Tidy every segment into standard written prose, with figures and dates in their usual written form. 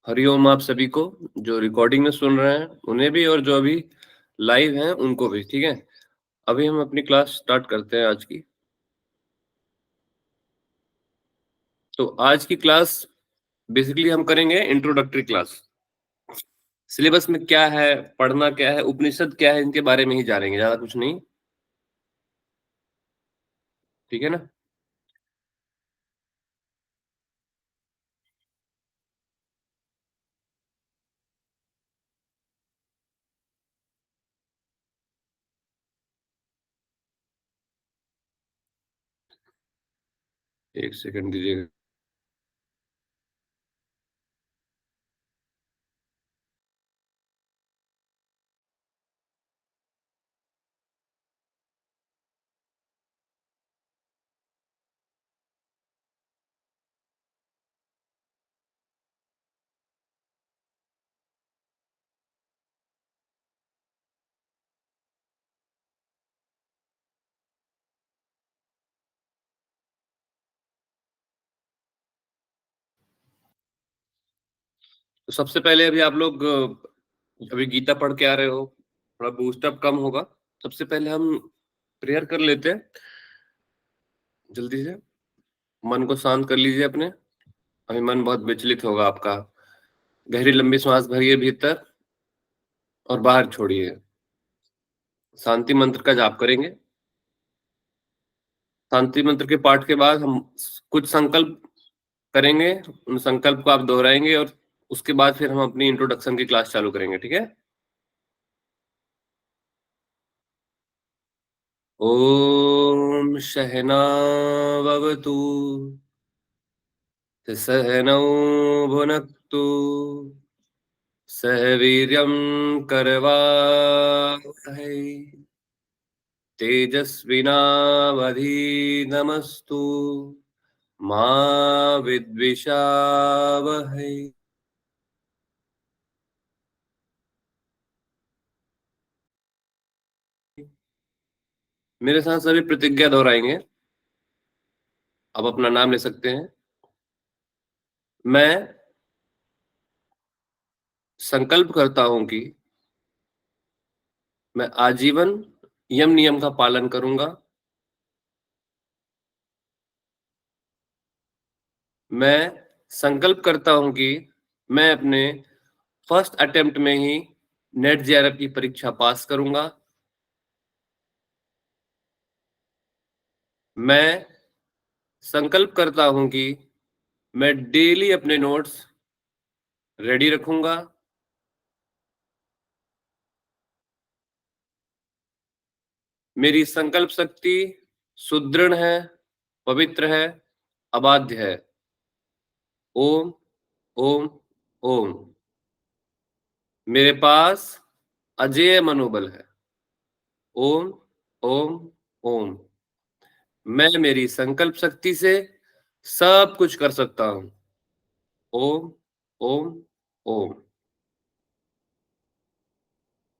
हरिओम आप सभी को, जो रिकॉर्डिंग में सुन रहे हैं उन्हें भी और जो अभी लाइव हैं उनको भी। ठीक है, अभी हम अपनी क्लास स्टार्ट करते हैं आज की। तो आज की क्लास बेसिकली हम करेंगे इंट्रोडक्टरी क्लास। सिलेबस में क्या है, पढ़ना क्या है, उपनिषद क्या है, इनके बारे में ही जानेंगे, ज्यादा कुछ नहीं। ठीक है ना। एक सेकंड दीजिएगा। तो सबसे पहले अभी आप लोग अभी गीता पढ़ के आ रहे हो, थोड़ा बूस्टअप कम होगा। सबसे पहले हम प्रेयर कर लेते हैं। जल्दी से मन को शांत कर लीजिए अपने। अभी मन बहुत विचलित होगा आपका। गहरी लंबी सांस भरिए भीतर और बाहर छोड़िए। शांति मंत्र का जाप करेंगे। शांति मंत्र के पाठ के बाद हम कुछ संकल्प करेंगे। उन संकल्प को आप दोहराएंगे और उसके बाद फिर हम अपनी इंट्रोडक्शन की क्लास चालू करेंगे। ठीक है। ओम सहनावतु सहनौ भुनक्तु सह वीर्यं करवावहै तेजस्विनावधीतमस्तु मा विद्विषावहै। मेरे साथ सभी प्रतिज्ञा दोहराएंगे। आप अपना नाम ले सकते हैं। मैं संकल्प करता हूं कि मैं आजीवन यम नियम का पालन करूंगा। मैं संकल्प करता हूं कि मैं अपने फर्स्ट अटेम्प्ट में ही नेट जेआरएफ की परीक्षा पास करूंगा। मैं संकल्प करता हूं कि मैं डेली अपने नोट्स रेडी रखूंगा। मेरी संकल्प शक्ति सुदृढ़ है, पवित्र है, अबाध्य है। ओम ओम ओम। मेरे पास अजेय मनोबल है। ओम ओम ओम। मैं मेरी संकल्प शक्ति से सब कुछ कर सकता हूं। ओम ओम ओम।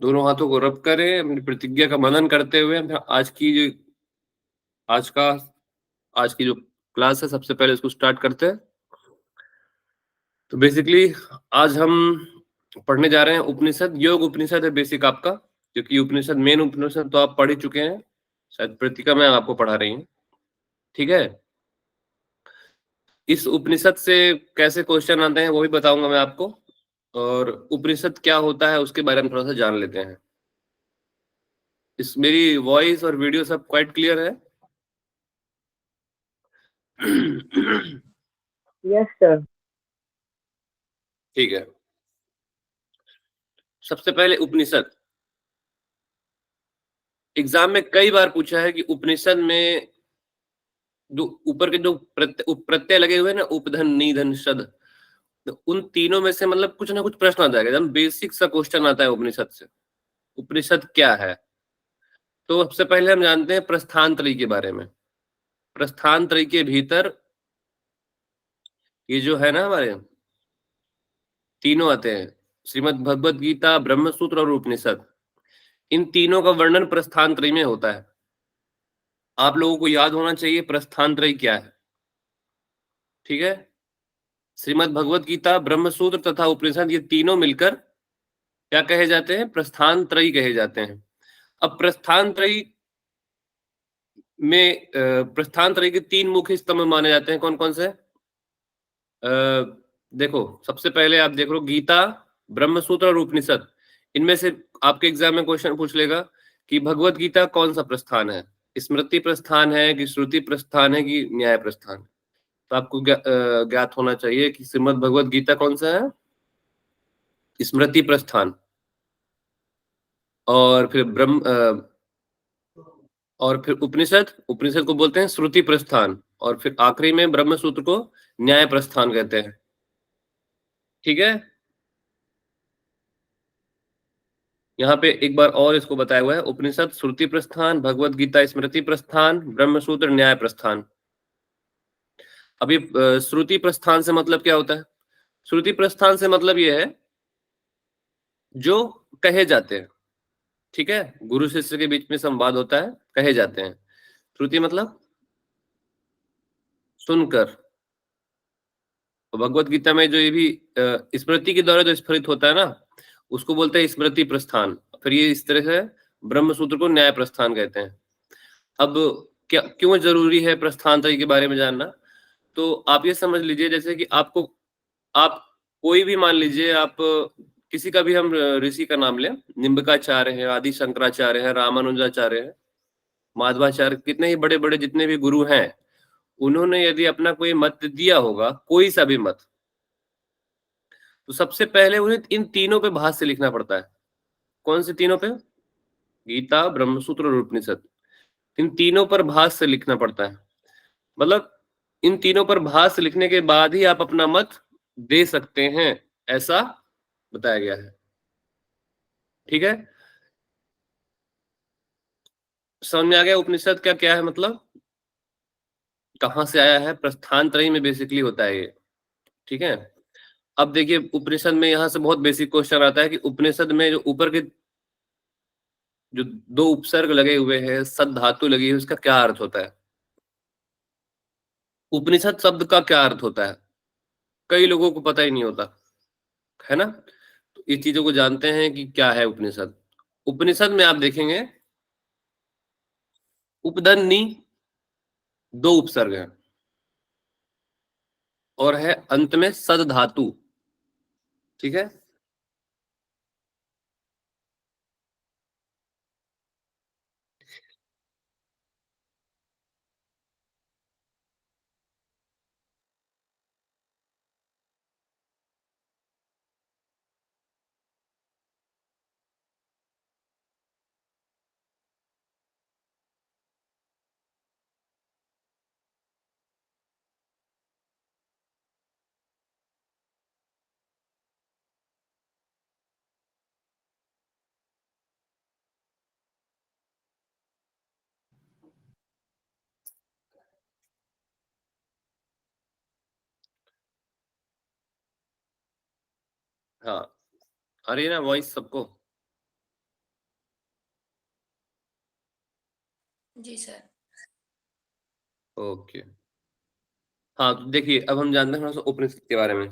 दोनों हाथों को रब करें, अपनी प्रतिज्ञा का मनन करते हुए हम आज का आज की जो क्लास है सबसे पहले इसको स्टार्ट करते हैं। तो बेसिकली आज हम पढ़ने जा रहे हैं उपनिषद। योग उपनिषद है बेसिक आपका, क्योंकि उपनिषद मेन उपनिषद तो आप पढ़ ही चुके हैं। शायद प्रतिका मैम आपको पढ़ा रही हैं। ठीक है। इस उपनिषद से कैसे क्वेश्चन आते हैं वो भी बताऊंगा मैं आपको, और उपनिषद क्या होता है उसके बारे में थोड़ा सा जान लेते हैं। इस मेरी वॉइस और वीडियो सब क्वाइट क्लियर है? Yes sir. ठीक है। सबसे पहले उपनिषद। एग्जाम में कई बार पूछा है कि उपनिषद में जो ऊपर के जो प्रत्यय लगे हुए हैं ना, उपधन निधन शद, तो उन तीनों में से मतलब कुछ ना कुछ प्रश्न आ जाएगा। एकदम बेसिक सा क्वेश्चन आता है उपनिषद से। उपनिषद क्या है? तो सबसे पहले हम जानते हैं प्रस्थान त्रयी के बारे में। प्रस्थान त्रयी के भीतर ये जो है ना हमारे तीनों आते हैं, श्रीमद् भगवत गीता, ब्रह्म सूत्र और उपनिषद। इन तीनों का वर्णन प्रस्थान त्रयी में होता है। आप लोगों को याद होना चाहिए प्रस्थान त्रयी क्या है। ठीक है। श्रीमद् भगवत गीता, ब्रह्मसूत्र तथा उपनिषद, ये तीनों मिलकर क्या कहे जाते हैं? प्रस्थान त्रयी कहे जाते हैं। अब प्रस्थान त्रयी में प्रस्थान त्रयी के 3 मुख्य स्तंभ माने जाते हैं। कौन कौन से? देखो, सबसे पहले आप देख लो गीता, ब्रह्मसूत्र और उपनिषद। इनमें से आपके एग्जाम में क्वेश्चन पूछ लेगा कि भगवत गीता कौन सा प्रस्थान है? स्मृति प्रस्थान है कि श्रुति प्रस्थान है कि न्याय प्रस्थान? तो आपको ज्ञात होना चाहिए कि श्रीमद् भगवत गीता कौन सा है? स्मृति प्रस्थान। और फिर और फिर उपनिषद, उपनिषद को बोलते हैं श्रुति प्रस्थान। और फिर आखिरी में ब्रह्म सूत्र को न्याय प्रस्थान कहते हैं। ठीक है, यहाँ पे एक बार और इसको बताया हुआ है, उपनिषद श्रुति प्रस्थान, भगवत गीता स्मृति प्रस्थान, ब्रह्म सूत्र न्याय प्रस्थान। अभी श्रुति प्रस्थान से मतलब क्या होता है? श्रुति प्रस्थान से मतलब ये है जो कहे जाते हैं। ठीक है, गुरु शिष्य के बीच में संवाद होता है, कहे जाते हैं। श्रुति मतलब सुनकर। तो भगवत गीता में जो ये भी स्मृति के द्वारा जो स्फुरित होता है ना, उसको बोलते हैं स्मृति प्रस्थान। फिर ये इस तरह से ब्रह्म सूत्र को न्याय प्रस्थान कहते हैं। अब क्या क्यों जरूरी है प्रस्थान त्रयी के बारे में जानना? तो आप ये समझ लीजिए, जैसे कि आप कोई भी मान लीजिए, आप किसी का भी हम ऋषि का नाम लें, निम्बकाचार्य है, आदि शंकराचार्य है, रामानुजाचार्य है, माधवाचार्य, कितने ही बड़े बड़े जितने भी गुरु हैं, उन्होंने यदि अपना कोई मत दिया होगा, कोई सा भी मत, तो सबसे पहले उन्हें इन तीनों पे भाष्य लिखना पड़ता है। कौन से तीनों पे? गीता, ब्रह्मसूत्र और उपनिषद। इन तीनों पर भाष्य लिखना पड़ता है। मतलब इन तीनों पर भाष्य लिखने के बाद ही आप अपना मत दे सकते हैं, ऐसा बताया गया है। ठीक है, समझ में आ गया उपनिषद क्या क्या है, मतलब कहां से आया है? प्रस्थान त्रयी में बेसिकली होता है ये। ठीक है, अब देखिए उपनिषद में यहां से बहुत बेसिक क्वेश्चन आता है कि उपनिषद में जो ऊपर के जो 2 उपसर्ग लगे हुए हैं, सद धातु लगी है, उसका क्या अर्थ होता है? उपनिषद शब्द का क्या अर्थ होता है? कई लोगों को पता ही नहीं होता है ना। तो इस चीजों को जानते हैं कि क्या है उपनिषद। उपनिषद में आप देखेंगे उपधन्नी 2 उपसर्ग है और है अंत में सद धातु। ठीक है, हाँ, आ रही है ना वॉइस सबको? जी सर। ओके, हाँ तो देखिए अब हम जानते हैं थोड़ा सा उपनिषद के बारे में।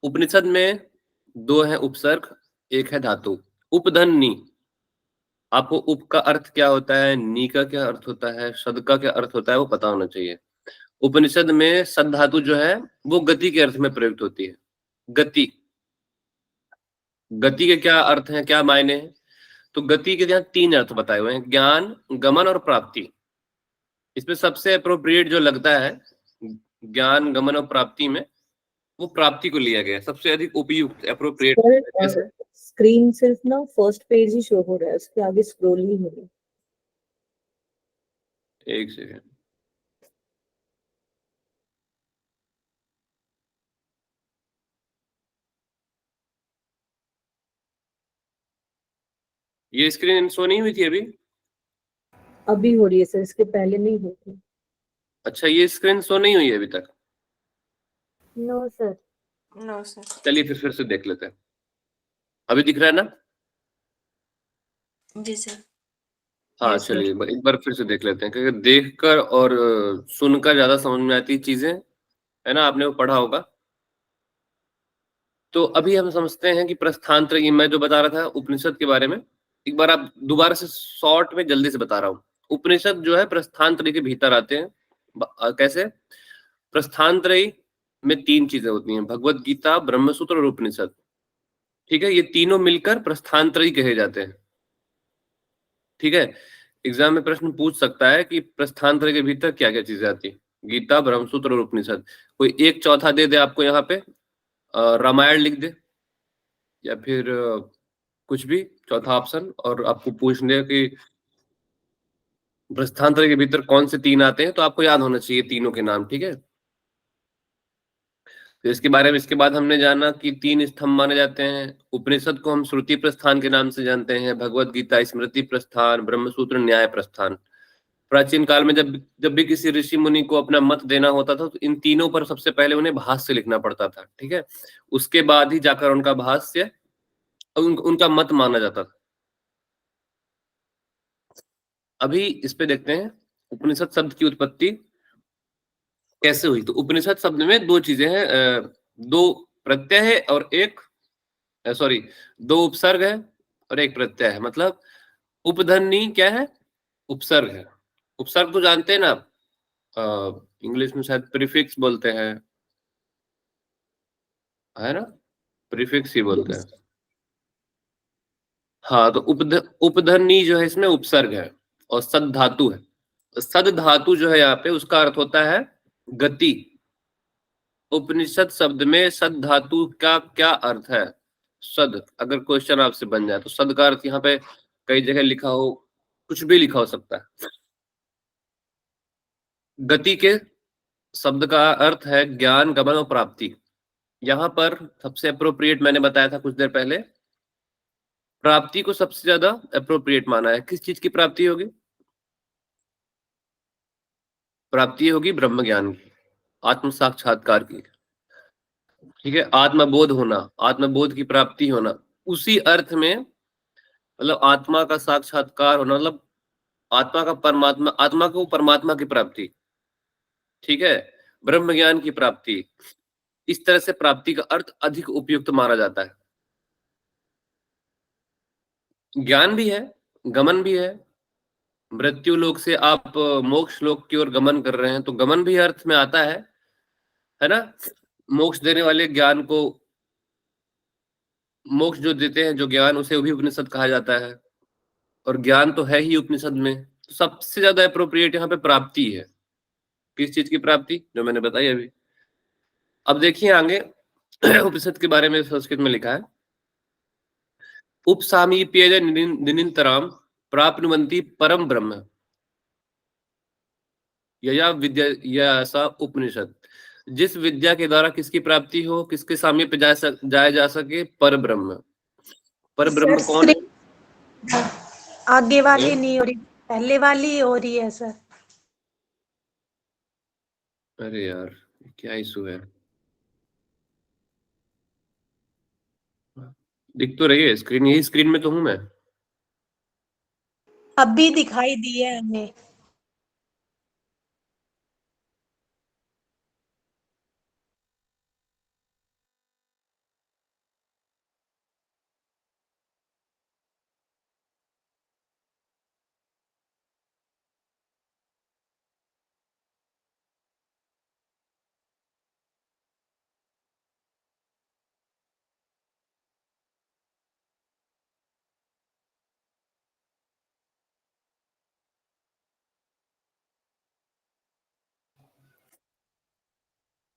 उपनिषद में 2 है उपसर्ग, एक है धातु। उपधन्नी, आपको उप का अर्थ क्या होता है, नी का क्या अर्थ होता है, शद का क्या अर्थ होता है, वो पता होना चाहिए। उपनिषद में सद धातु जो है वो गति के अर्थ में प्रयुक्त होती है। गति, गति के क्या अर्थ हैं, क्या मायने हैं? तो गति के यहाँ 3 अर्थ बताए हुए हैं, ज्ञान, गमन और प्राप्ति। इसमें सबसे अप्रोप्रिएट जो लगता है ज्ञान, गमन और प्राप्ति में, वो प्राप्ति को लिया गया है, सबसे अधिक उपयुक्त अप्रोप्रिएट। सर स्क्रीन सिर्फ ना फर्स्ट पेज ही शो हो रहा है, उसके आगे स्क्रॉल नहीं हो रहा। एक सेकेंड, ये स्क्रीन शो नहीं हुई थी अभी? अभी हो रही है सर, इसके पहले नहीं होती। अच्छा, ये स्क्रीन शो नहीं हुई है अभी तक? No sir. No sir. चलिए फिर से देख लेते हैं। अभी दिख रहा है ना? जी सर। हाँ Yes, चलिए एक बार फिर से देख लेते हैं, क्योंकि देखकर और सुनकर ज्यादा समझ में आती चीजें, है ना, आपने वो पढ़ा होगा। तो अभी हम समझते हैं कि प्रस्थानत्रय, ये मैं जो बता रहा था उपनिषद के बारे में, एक बार आप दोबारा से शॉर्ट में जल्दी से बता रहा हूँ। उपनिषद जो है प्रस्थानत्रय के भीतर आते हैं। कैसे? प्रस्थानत्रय में 3 चीजें होती हैं, भगवत गीता, ब्रह्मसूत्र और उपनिषद। ठीक है, ये तीनों मिलकर प्रस्थानत्रय कहे जाते हैं। ठीक है, एग्जाम में प्रश्न पूछ सकता है कि प्रस्थानत्रय के भीतर क्या क्या चीजें आती है, गीता, ब्रह्मसूत्र और उपनिषद। कोई एक चौथा दे दे आपको यहाँ पे, रामायण लिख दे, या फिर कुछ भी चौथा ऑप्शन, और आपको पूछ ले कि प्रस्थानत्रय के भीतर कौन से 3 आते हैं, तो आपको याद होना चाहिए तीनों के नाम। ठीक है, तो इसके बारे में इसके बाद हमने जाना कि 3 स्तंभ माने जाते हैं। उपनिषद को हम श्रुति प्रस्थान के नाम से जानते हैं, भगवत गीता स्मृति प्रस्थान, ब्रह्मसूत्र न्याय प्रस्थान। प्राचीन काल में जब जब भी किसी ऋषि मुनि को अपना मत देना होता था, तो इन तीनों पर सबसे पहले उन्हें भाष्य लिखना पड़ता था। ठीक है, उसके बाद ही जाकर उनका भाष्य, उनका मत माना जाता था। अभी इस पे देखते हैं उपनिषद शब्द की उत्पत्ति कैसे हुई। तो उपनिषद शब्द में 2 चीजें हैं, 2 प्रत्यय है और एक, सॉरी, 2 उपसर्ग है और एक प्रत्यय है। मतलब उपधनी क्या है? उपसर्ग है। उपसर्ग तो जानते हैं ना आप, इंग्लिश में शायद प्रीफिक्स बोलते हैं, है ना, प्रीफिक्स ही बोलते हैं। हाँ, तो उपधनी जो है इसमें उपसर्ग है और सद धातु है। सद धातु जो है यहाँ पे, उसका अर्थ होता है गति। उपनिषद शब्द में सद धातु का क्या अर्थ है? सद, अगर क्वेश्चन आपसे बन जाए तो सद का अर्थ यहाँ पे कई जगह लिखा हो, कुछ भी लिखा हो सकता है। गति के शब्द का अर्थ है ज्ञान, गमन और प्राप्ति। यहाँ पर सबसे अप्रोप्रिएट मैंने बताया था कुछ देर पहले, प्राप्ति को सबसे ज्यादा अप्रोप्रिएट माना है। किस चीज की प्राप्ति होगी? प्राप्ति होगी ब्रह्म ज्ञान की, आत्म साक्षात्कार की। ठीक है, आत्मबोध होना, आत्मबोध की प्राप्ति होना, उसी अर्थ में, मतलब आत्मा का साक्षात्कार होना, मतलब आत्मा का परमात्मा, आत्मा को परमात्मा की प्राप्ति। ठीक है, ब्रह्म ज्ञान की प्राप्ति, इस तरह से प्राप्ति का अर्थ अधिक उपयुक्त माना जाता है। ज्ञान भी है, गमन भी है। मृत्यु लोक से आप मोक्ष लोक की ओर गमन कर रहे हैं, तो गमन भी अर्थ में आता है ना। मोक्ष देने वाले ज्ञान को, मोक्ष जो देते हैं जो ज्ञान, उसे भी उपनिषद कहा जाता है, और ज्ञान तो है ही उपनिषद में। तो सबसे ज्यादा अप्रोप्रिएट यहाँ पे प्राप्ति है। किस चीज की प्राप्ति? जो मैंने बताई अभी। अब देखिए आगे उपनिषद के बारे में संस्कृत में लिखा है, उपसामीप्येन निरन्तरं प्राप्नुवन्ति परम ब्रह्म यया विद्या या सा उपनिषद। जिस विद्या के द्वारा किसकी प्राप्ति हो, किसके सामीप्य जाया जा सके? पर ब्रह्म। पर ब्रह्म कौन है? आगे वाली नहीं हो रही, पहले वाली हो रही है सर। अरे यार, क्या इशू है? दिख तो रही है स्क्रीन, यही स्क्रीन में तो हूं मैं। अब भी दिखाई दी है हमें।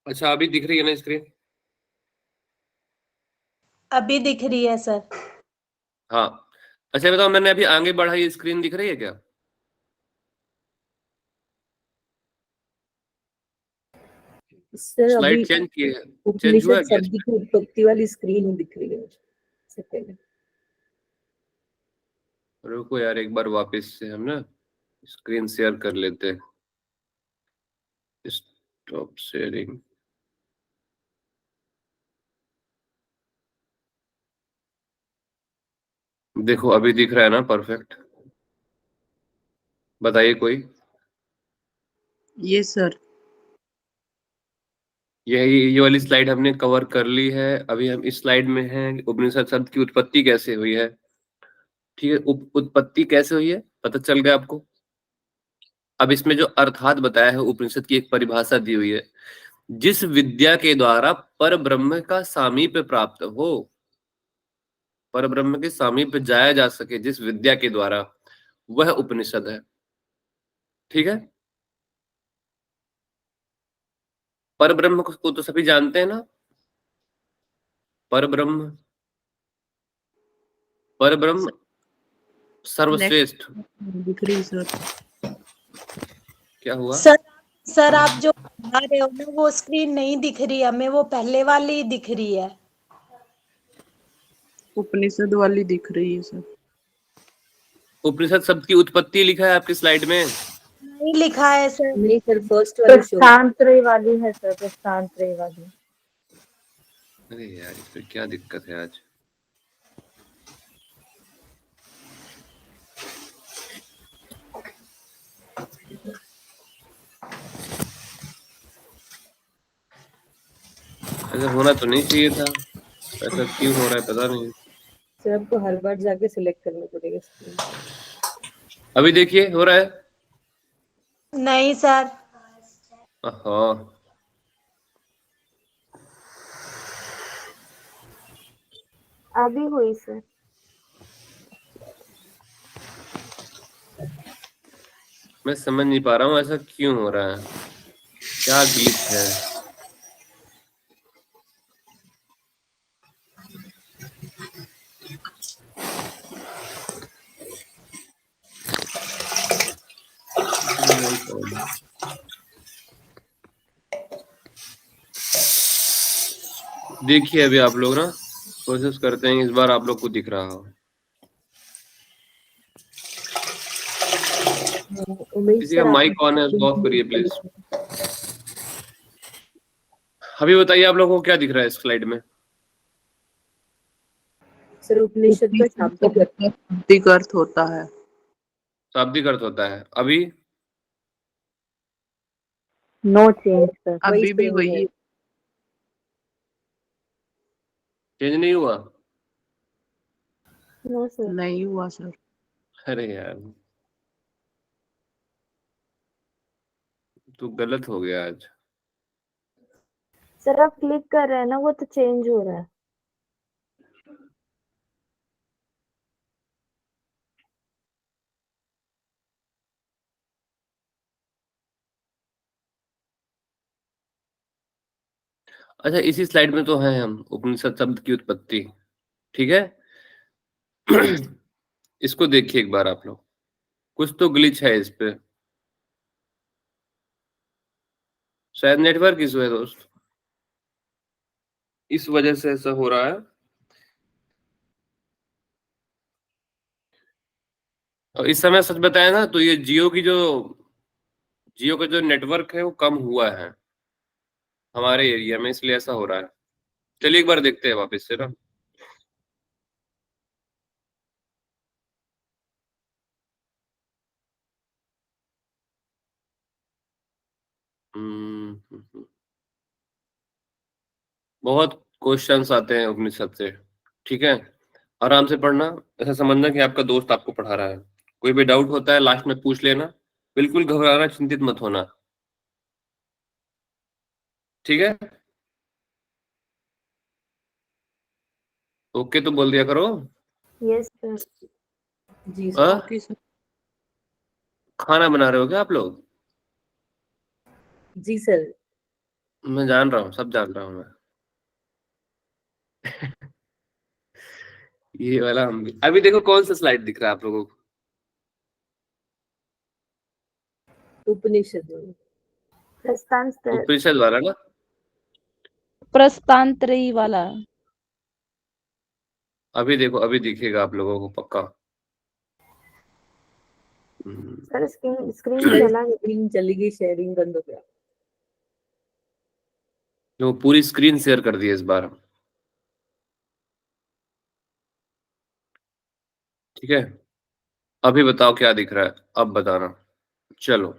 अच्छा, अभी दिख रही है ना स्क्रीन? अभी दिख रही है सर। हाँ, अच्छा बताओ, मैंने अभी आगे बढ़ाई, स्क्रीन दिख रही है क्या? सर अभी स्लाइड चेंज की है? चेंज हुआ उपनिषद क्या शब्द इसमें? की उत्पत्ति वाली स्क्रीन दिख रही है से पहले। रुको यार, एक बार वापस से हम ना स्क्रीन शेयर कर लेते हैं। Stop sharing. देखो अभी दिख रहा है ना परफेक्ट? बताइए कोई। Yes sir. ये वाली स्लाइड हमने कवर कर ली है। अभी हम इस स्लाइड में हैं, उपनिषद शब्द की उत्पत्ति कैसे हुई है। ठीक है, उत्पत्ति कैसे हुई है पता चल गया आपको। अब इसमें जो अर्थात बताया है, उपनिषद की एक परिभाषा दी हुई है, जिस विद्या के द्वारा पर ब्रह्म का सामीप्य प्राप्त हो, पर ब्रह्म के सामीप्य जाया जा सके जिस विद्या के द्वारा, वह उपनिषद है। ठीक है, पर ब्रह्म को तो सभी जानते हैं ना, पर ब्रह्म, पर ब्रह्म सर्वश्रेष्ठ। दिख रही सर। क्या हुआ? सर आप जो बता रहे हो ना वो स्क्रीन नहीं दिख रही हमें, वो पहले वाली ही दिख रही है। उपनिषद वाली दिख रही है सर। उपनिषद शब्द की उत्पत्ति लिखा है आपकी स्लाइड में? नहीं लिखा है सर। नहीं सर, फर्स्ट वाली शो। प्रस्थानत्रय वाली है सर, प्रस्थानत्रय वाली। अरे यार, फिर क्या दिक्कत है आज। ऐसा होना तो नहीं चाहिए था, ऐसा क्यों हो रहा है पता नहीं। सर आपको हर बार जाके सिलेक्ट करना पड़ेगा स्क्रीन। अभी देखिए हो रहा है। नहीं सर। हाँ, अभी हुई सर। मैं समझ नहीं पा रहा हूँ ऐसा क्यों हो रहा है, क्या ग्लिच है। देखिए अभी आप लोग ना कोशिश करते हैं, इस बार आप लोग को दिख रहा हो। किसी का माइक ऑन है उसको ऑफ करिए प्लीज। अभी बताइए आप लोगों को क्या दिख रहा है इस स्लाइड में? सर उपनिषद का शाब्दिक अर्थ। शाब्दिक अर्थ होता है। शाब्दिक अर्थ होता है। अभी नो चेंज सर। अभी भी वही। चेंज नहीं हुआ? No sir. नहीं हुआ सर। अरे यार, तो गलत हो गया आज। सर आप क्लिक कर रहे हैं ना, वो तो चेंज हो रहा है। अच्छा, इसी स्लाइड में तो हैं हम, उपनिषद शब्द की उत्पत्ति। ठीक है इसको देखिए एक बार आप लोग, कुछ तो ग्लिच है इस पे, शायद नेटवर्क इशू है दोस्त, इस वजह से ऐसा हो रहा है। और इस समय सच बताया ना तो ये जियो का जो नेटवर्क है वो कम हुआ है हमारे एरिया में, इसलिए ऐसा हो रहा है। चलिए एक बार देखते हैं वापस से ना। बहुत क्वेश्चंस आते हैं उपनिषद से। ठीक है, आराम से पढ़ना, ऐसा समझना कि आपका दोस्त आपको पढ़ा रहा है। कोई भी डाउट होता है लास्ट में पूछ लेना, बिल्कुल घबराना, चिंतित मत होना। ठीक है, ओके तो बोल दिया करो। Yes sir. जी हाँ? सर। Okay sir. खाना बना रहे हो क्या आप लोग? जी सर। मैं जान रहा हूँ, सब जान रहा हूँ मैं ये वाला हम भी। अभी देखो कौन सा स्लाइड दिख रहा है आप लोगों को? उपनिषद में प्रस्थानत्रय। उपनिषद वाला ना? प्रस्थानत्रयी वाला। अभी देखो, अभी दिखेगा आप लोगों को पक्का। सर स्क्रीन स्क्रीन चला गया। स्क्रीन चली गई, शेयरिंग बंद हो गया। जो पूरी स्क्रीन शेयर कर दी है इस बार। ठीक है, अभी बताओ क्या दिख रहा है, अब बताना। चलो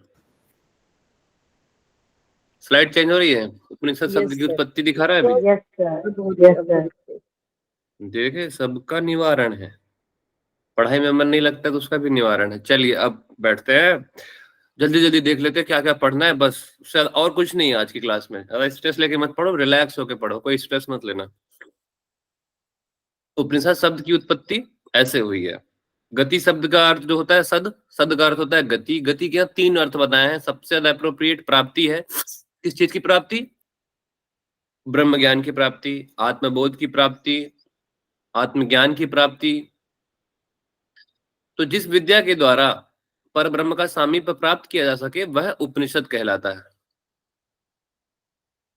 स्लाइड चेंज हो रही है? उपनिषद शब्द Yes, की sir. उत्पत्ति दिखा रहा है अभी? यस सर बहुत Yes, अब sir. देखते हैं। देखे, सबका निवारण है। पढ़ाई में मन नहीं लगता तो उसका भी निवारण है। चलिए अब बैठते हैं, जल्दी जल्दी देख लेते हैं क्या क्या पढ़ना है, बस उससे और कुछ नहीं है आज की क्लास में। अगर स्ट्रेस लेके मत पढ़ो, रिलैक्स होके पढ़ो, कोई स्ट्रेस मत लेना। उपनिषद शब्द की उत्पत्ति ऐसे हुई है। गति शब्द का अर्थ जो होता है सद, सद का अर्थ होता है गति। गति के 3 अर्थ बताए हैं। सबसे ज्यादा अप्रोप्रिएट प्राप्ति है। किस चीज की प्राप्ति? ब्रह्म ज्ञान की प्राप्ति, आत्मबोध की प्राप्ति, आत्मज्ञान की प्राप्ति। तो जिस विद्या के द्वारा पर ब्रह्म का सामीप्य प्राप्त किया जा सके वह उपनिषद कहलाता है।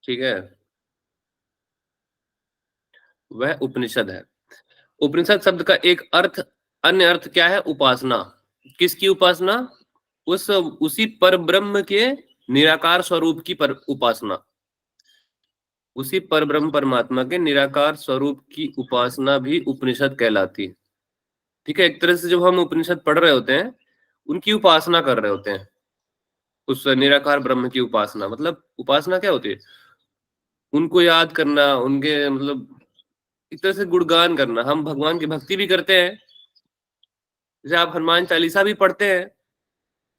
ठीक है, वह उपनिषद है। उपनिषद शब्द का एक अर्थ, अन्य अर्थ क्या है? उपासना। किसकी उपासना? उसी पर ब्रह्म के निराकार स्वरूप की उपासना। उसी पर ब्रह्म परमात्मा के निराकार स्वरूप की उपासना भी उपनिषद कहलाती है। ठीक है, एक तरह से जब हम उपनिषद पढ़ रहे होते हैं उनकी उपासना कर रहे होते हैं। उस निराकार ब्रह्म की उपासना, मतलब उपासना क्या होती है? उनको याद करना, उनके मतलब एक तरह से गुणगान करना। हम भगवान की भक्ति भी करते हैं, जैसे आप हनुमान चालीसा भी पढ़ते हैं।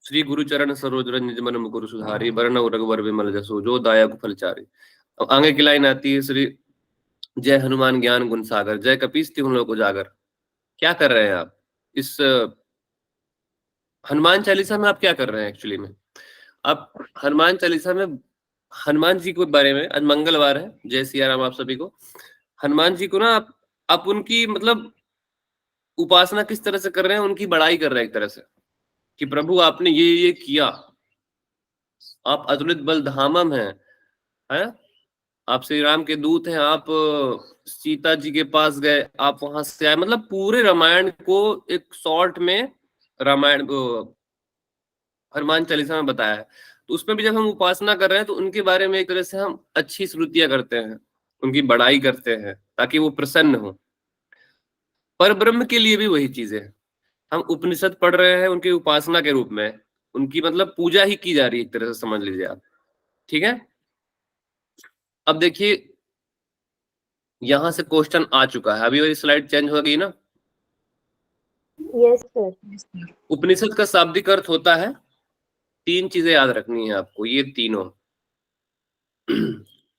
श्री गुरु चरण सरोज रंज निज मन मुकुर सुधारी, वरण रघुवर विमल जसु जो दायक फलचारी। अब आगे की लाइन आती है, श्री जय हनुमान ज्ञान गुण सागर, जय कपीस तिहुँ लोक उजागर। क्या कर रहे हैं आप? इस हनुमान चालीसा में आप क्या कर रहे हैं? एक्चुअली में आप हनुमान चालीसा में हनुमान जी के बारे में, आज मंगलवार है, जय सिया राम आप सभी को। हनुमान जी को ना आप उनकी मतलब उपासना किस तरह से कर रहे हैं, उनकी बड़ाई कर रहे हैं एक तरह से, कि प्रभु आपने ये किया, आप अतुलित बल धामम है? आप श्री राम के दूत हैं, आप सीता जी के पास गए, आप वहां से आए। मतलब पूरे रामायण को एक शॉर्ट में रामायण हनुमान चालीसा में बताया है। तो उसमें भी जब हम उपासना कर रहे हैं तो उनके बारे में एक तरह से हम अच्छी स्तुतियां करते हैं, उनकी बड़ाई करते हैं ताकि वो प्रसन्न हो। पर ब्रह्म के लिए भी वही चीज है। हम उपनिषद पढ़ रहे हैं उनकी उपासना के रूप में, उनकी मतलब पूजा ही की जा रही है एक तरह से, समझ लीजिए आप। ठीक है, अब देखिए यहां से क्वेश्चन आ चुका है। अभी वाली स्लाइड चेंज हो गई ना? यस सर उपनिषद का शाब्दिक अर्थ होता है, 3 चीजें याद रखनी है आपको, ये तीनों।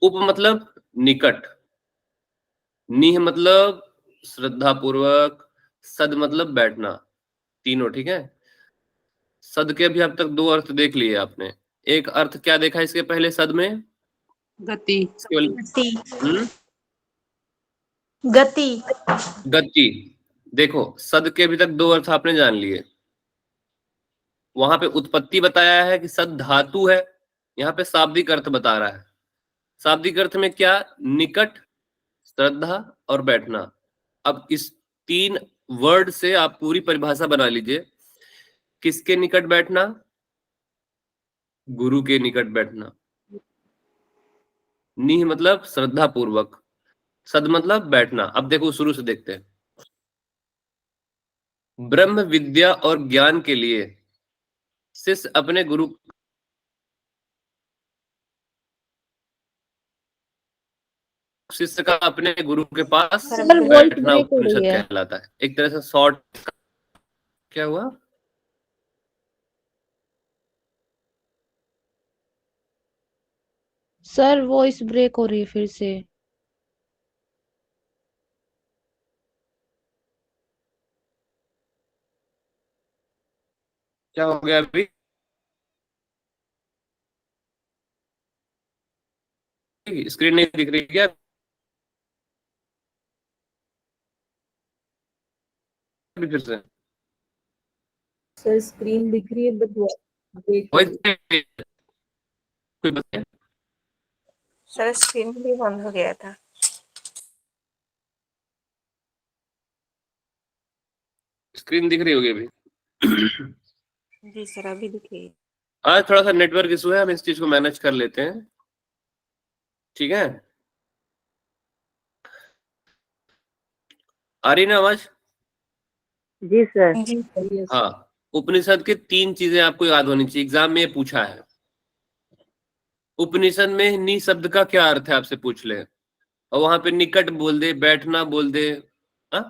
उप मतलब निकट, निह मतलब श्रद्धा पूर्वक, सद मतलब बैठना, तीनों। ठीक है, सद के भी अब तक 2 अर्थ देख लिए आपने। एक अर्थ क्या देखा इसके पहले सद में? गति। केवल गति। गति। देखो, सद के अभी तक 2 अर्थ आपने जान लिए। वहां पे उत्पत्ति बताया है कि सद धातु है, यहाँ पे शाब्दिक अर्थ बता रहा है। शाब्दिक अर्थ में क्या? निकट, श्रद्धा और बैठना। अब इस 3 वर्ड से आप पूरी परिभाषा बना लीजिए। किसके निकट बैठना? गुरु के निकट बैठना। निह मतलब श्रद्धा पूर्वक, सद मतलब बैठना। अब देखो शुरू से देखते हैं। ब्रह्म विद्या और ज्ञान के लिए शिष्य अपने गुरु, शिष्य का अपने गुरु के पास सर, वॉइस बैठना ब्रेक हो उपनिषद रही है। कहलाता है। एक तरह से शॉर्ट। क्या हुआ? सर वॉइस ब्रेक हो रही है फिर से। क्या हो गया अभी? स्क्रीन नहीं दिख रही क्या अभी फिर से? सर स्क्रीन दिख रही है बट वेट वॉइस कोई बताए? सर स्क्रीन भी बंद हो गया था। स्क्रीन दिख रही होगी अभी? जी सर अभी दिखिए। आज थोड़ा सा नेटवर्क इशू है, हम इस चीज को मैनेज कर लेते हैं। ठीक है, आ रही ना आवाज? जी सर जी हाँ, उपनिषद के 3 चीजें आपको याद होनी चाहिए, एग्जाम में ये पूछा है। उपनिषद में नि शब्द का क्या अर्थ है आपसे पूछ ले, और वहां पे निकट बोल दे, बैठना बोल दे, हा?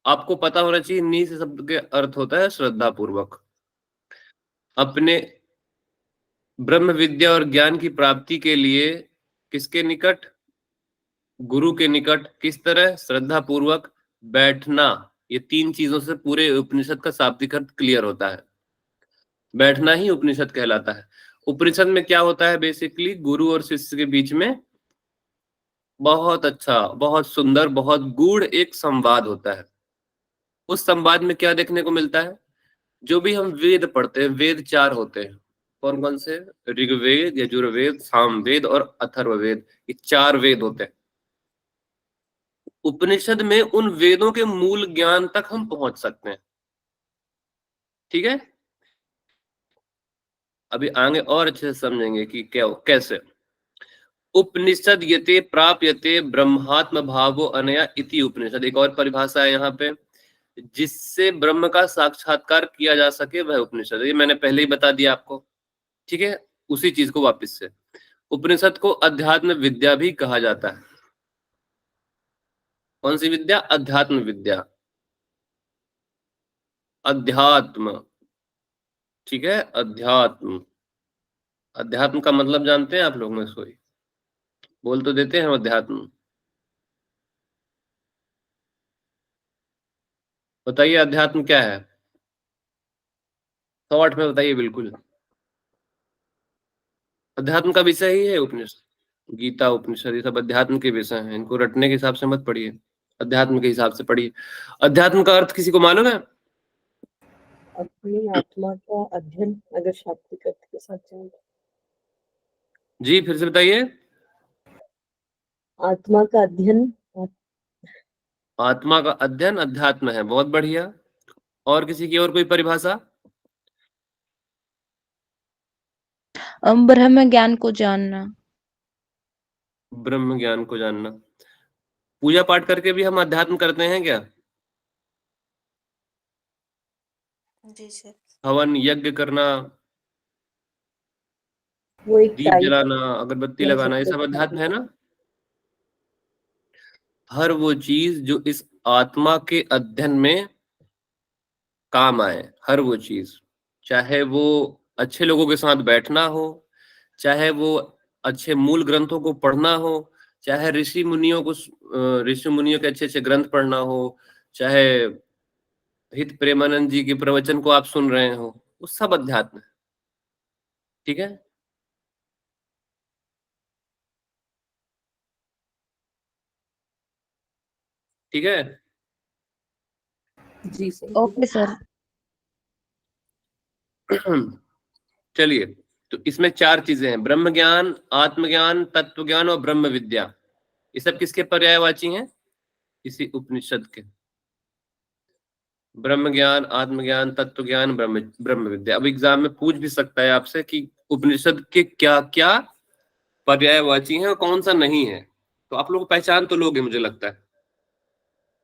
आपको पता होना चाहिए नि से शब्द के अर्थ होता है श्रद्धा पूर्वक। अपने ब्रह्म विद्या और ज्ञान की प्राप्ति के लिए किसके निकट? गुरु के निकट। किस तरह? श्रद्धा पूर्वक बैठना। ये 3 चीजों से पूरे उपनिषद का शाब्दिक अर्थ क्लियर होता है। बैठना ही उपनिषद कहलाता है। उपनिषद में क्या होता है? बेसिकली गुरु और शिष्य के बीच में बहुत अच्छा, बहुत सुंदर, बहुत गूढ़ एक संवाद होता है। उस संवाद में क्या देखने को मिलता है? जो भी हम वेद पढ़ते हैं, वेद 4 होते हैं। कौन कौन से? ऋग्वेद, यजुर्वेद, सामवेद और अथर्ववेद। ये 4 वेद होते हैं। उपनिषद में उन वेदों के मूल ज्ञान तक हम पहुंच सकते हैं। ठीक है, अभी आगे और अच्छे से समझेंगे कि क्या कैसे। उपनिषद यते प्राप्यते ब्रह्मात्म भावो अनया इति उपनिषद। एक और परिभाषा है यहाँ पे, जिससे ब्रह्म का साक्षात्कार किया जा सके वह उपनिषद। ये मैंने पहले ही बता दिया आपको। ठीक है, उसी चीज को वापस से। उपनिषद को अध्यात्म विद्या भी कहा जाता है। कौन सी विद्या? अध्यात्म विद्या, अध्यात्म। ठीक है, अध्यात्म। अध्यात्म का मतलब जानते हैं आप लोग में सोई? बोल तो देते हैं अध्यात्म। बताइए अध्यात्म क्या है? शॉर्ट में बताइए बिल्कुल। अध्यात्म का विषय ही है उपनिषद, गीता, उपनिषद, ये सब अध्यात्म के विषय हैं। इनको रटने के हिसाब से मत पढ़िए, अध्यात्म के हिसाब से पढ़िए। अध्यात्म का अर्थ किसी को मालूम है? अपनी आत्मा का अध्ययन, अगर शाब्दिक अर्थ के साथ जाए। जी फिर से बताइए। आत्मा का अध्ययन। आत्मा का अध्ययन अध्यात्म है। बहुत बढ़िया। और किसी की और कोई परिभाषा? ब्रह्म ज्ञान को जानना। ब्रह्म ज्ञान को जानना। पूजा पाठ करके भी हम अध्यात्म करते हैं क्या? जी सर। हवन यज्ञ करना, वो एक दीप टाइप जलाना, अगरबत्ती कह लगाना, ये सकते सब हैं। अध्यात्म है ना। हर वो चीज जो इस आत्मा के अध्ययन में काम आए, हर वो चीज, चाहे वो अच्छे लोगों के साथ बैठना हो, चाहे वो अच्छे मूल ग्रंथों को पढ़ना हो, चाहे ऋषि मुनियों के अच्छे अच्छे ग्रंथ पढ़ना हो, चाहे हित प्रेमानंद जी के प्रवचन को आप सुन रहे हो, वो सब अध्यात्म है। ठीक है, ठीक है। जी सर। Okay sir. चलिए, तो इसमें 4 चीजें हैं, ब्रह्म ज्ञान, आत्मज्ञान, तत्व ज्ञान और ब्रह्म विद्या। ये सब किसके पर्यायवाची हैं? इसी उपनिषद के। ब्रह्म ज्ञान, आत्मज्ञान, तत्व ज्ञान, ब्रह्म विद्या। अब एग्जाम में पूछ भी सकता है आपसे कि उपनिषद के क्या क्या पर्यायवाची हैं और कौन सा नहीं है। तो आप लोग पहचान तो लोगे मुझे लगता है,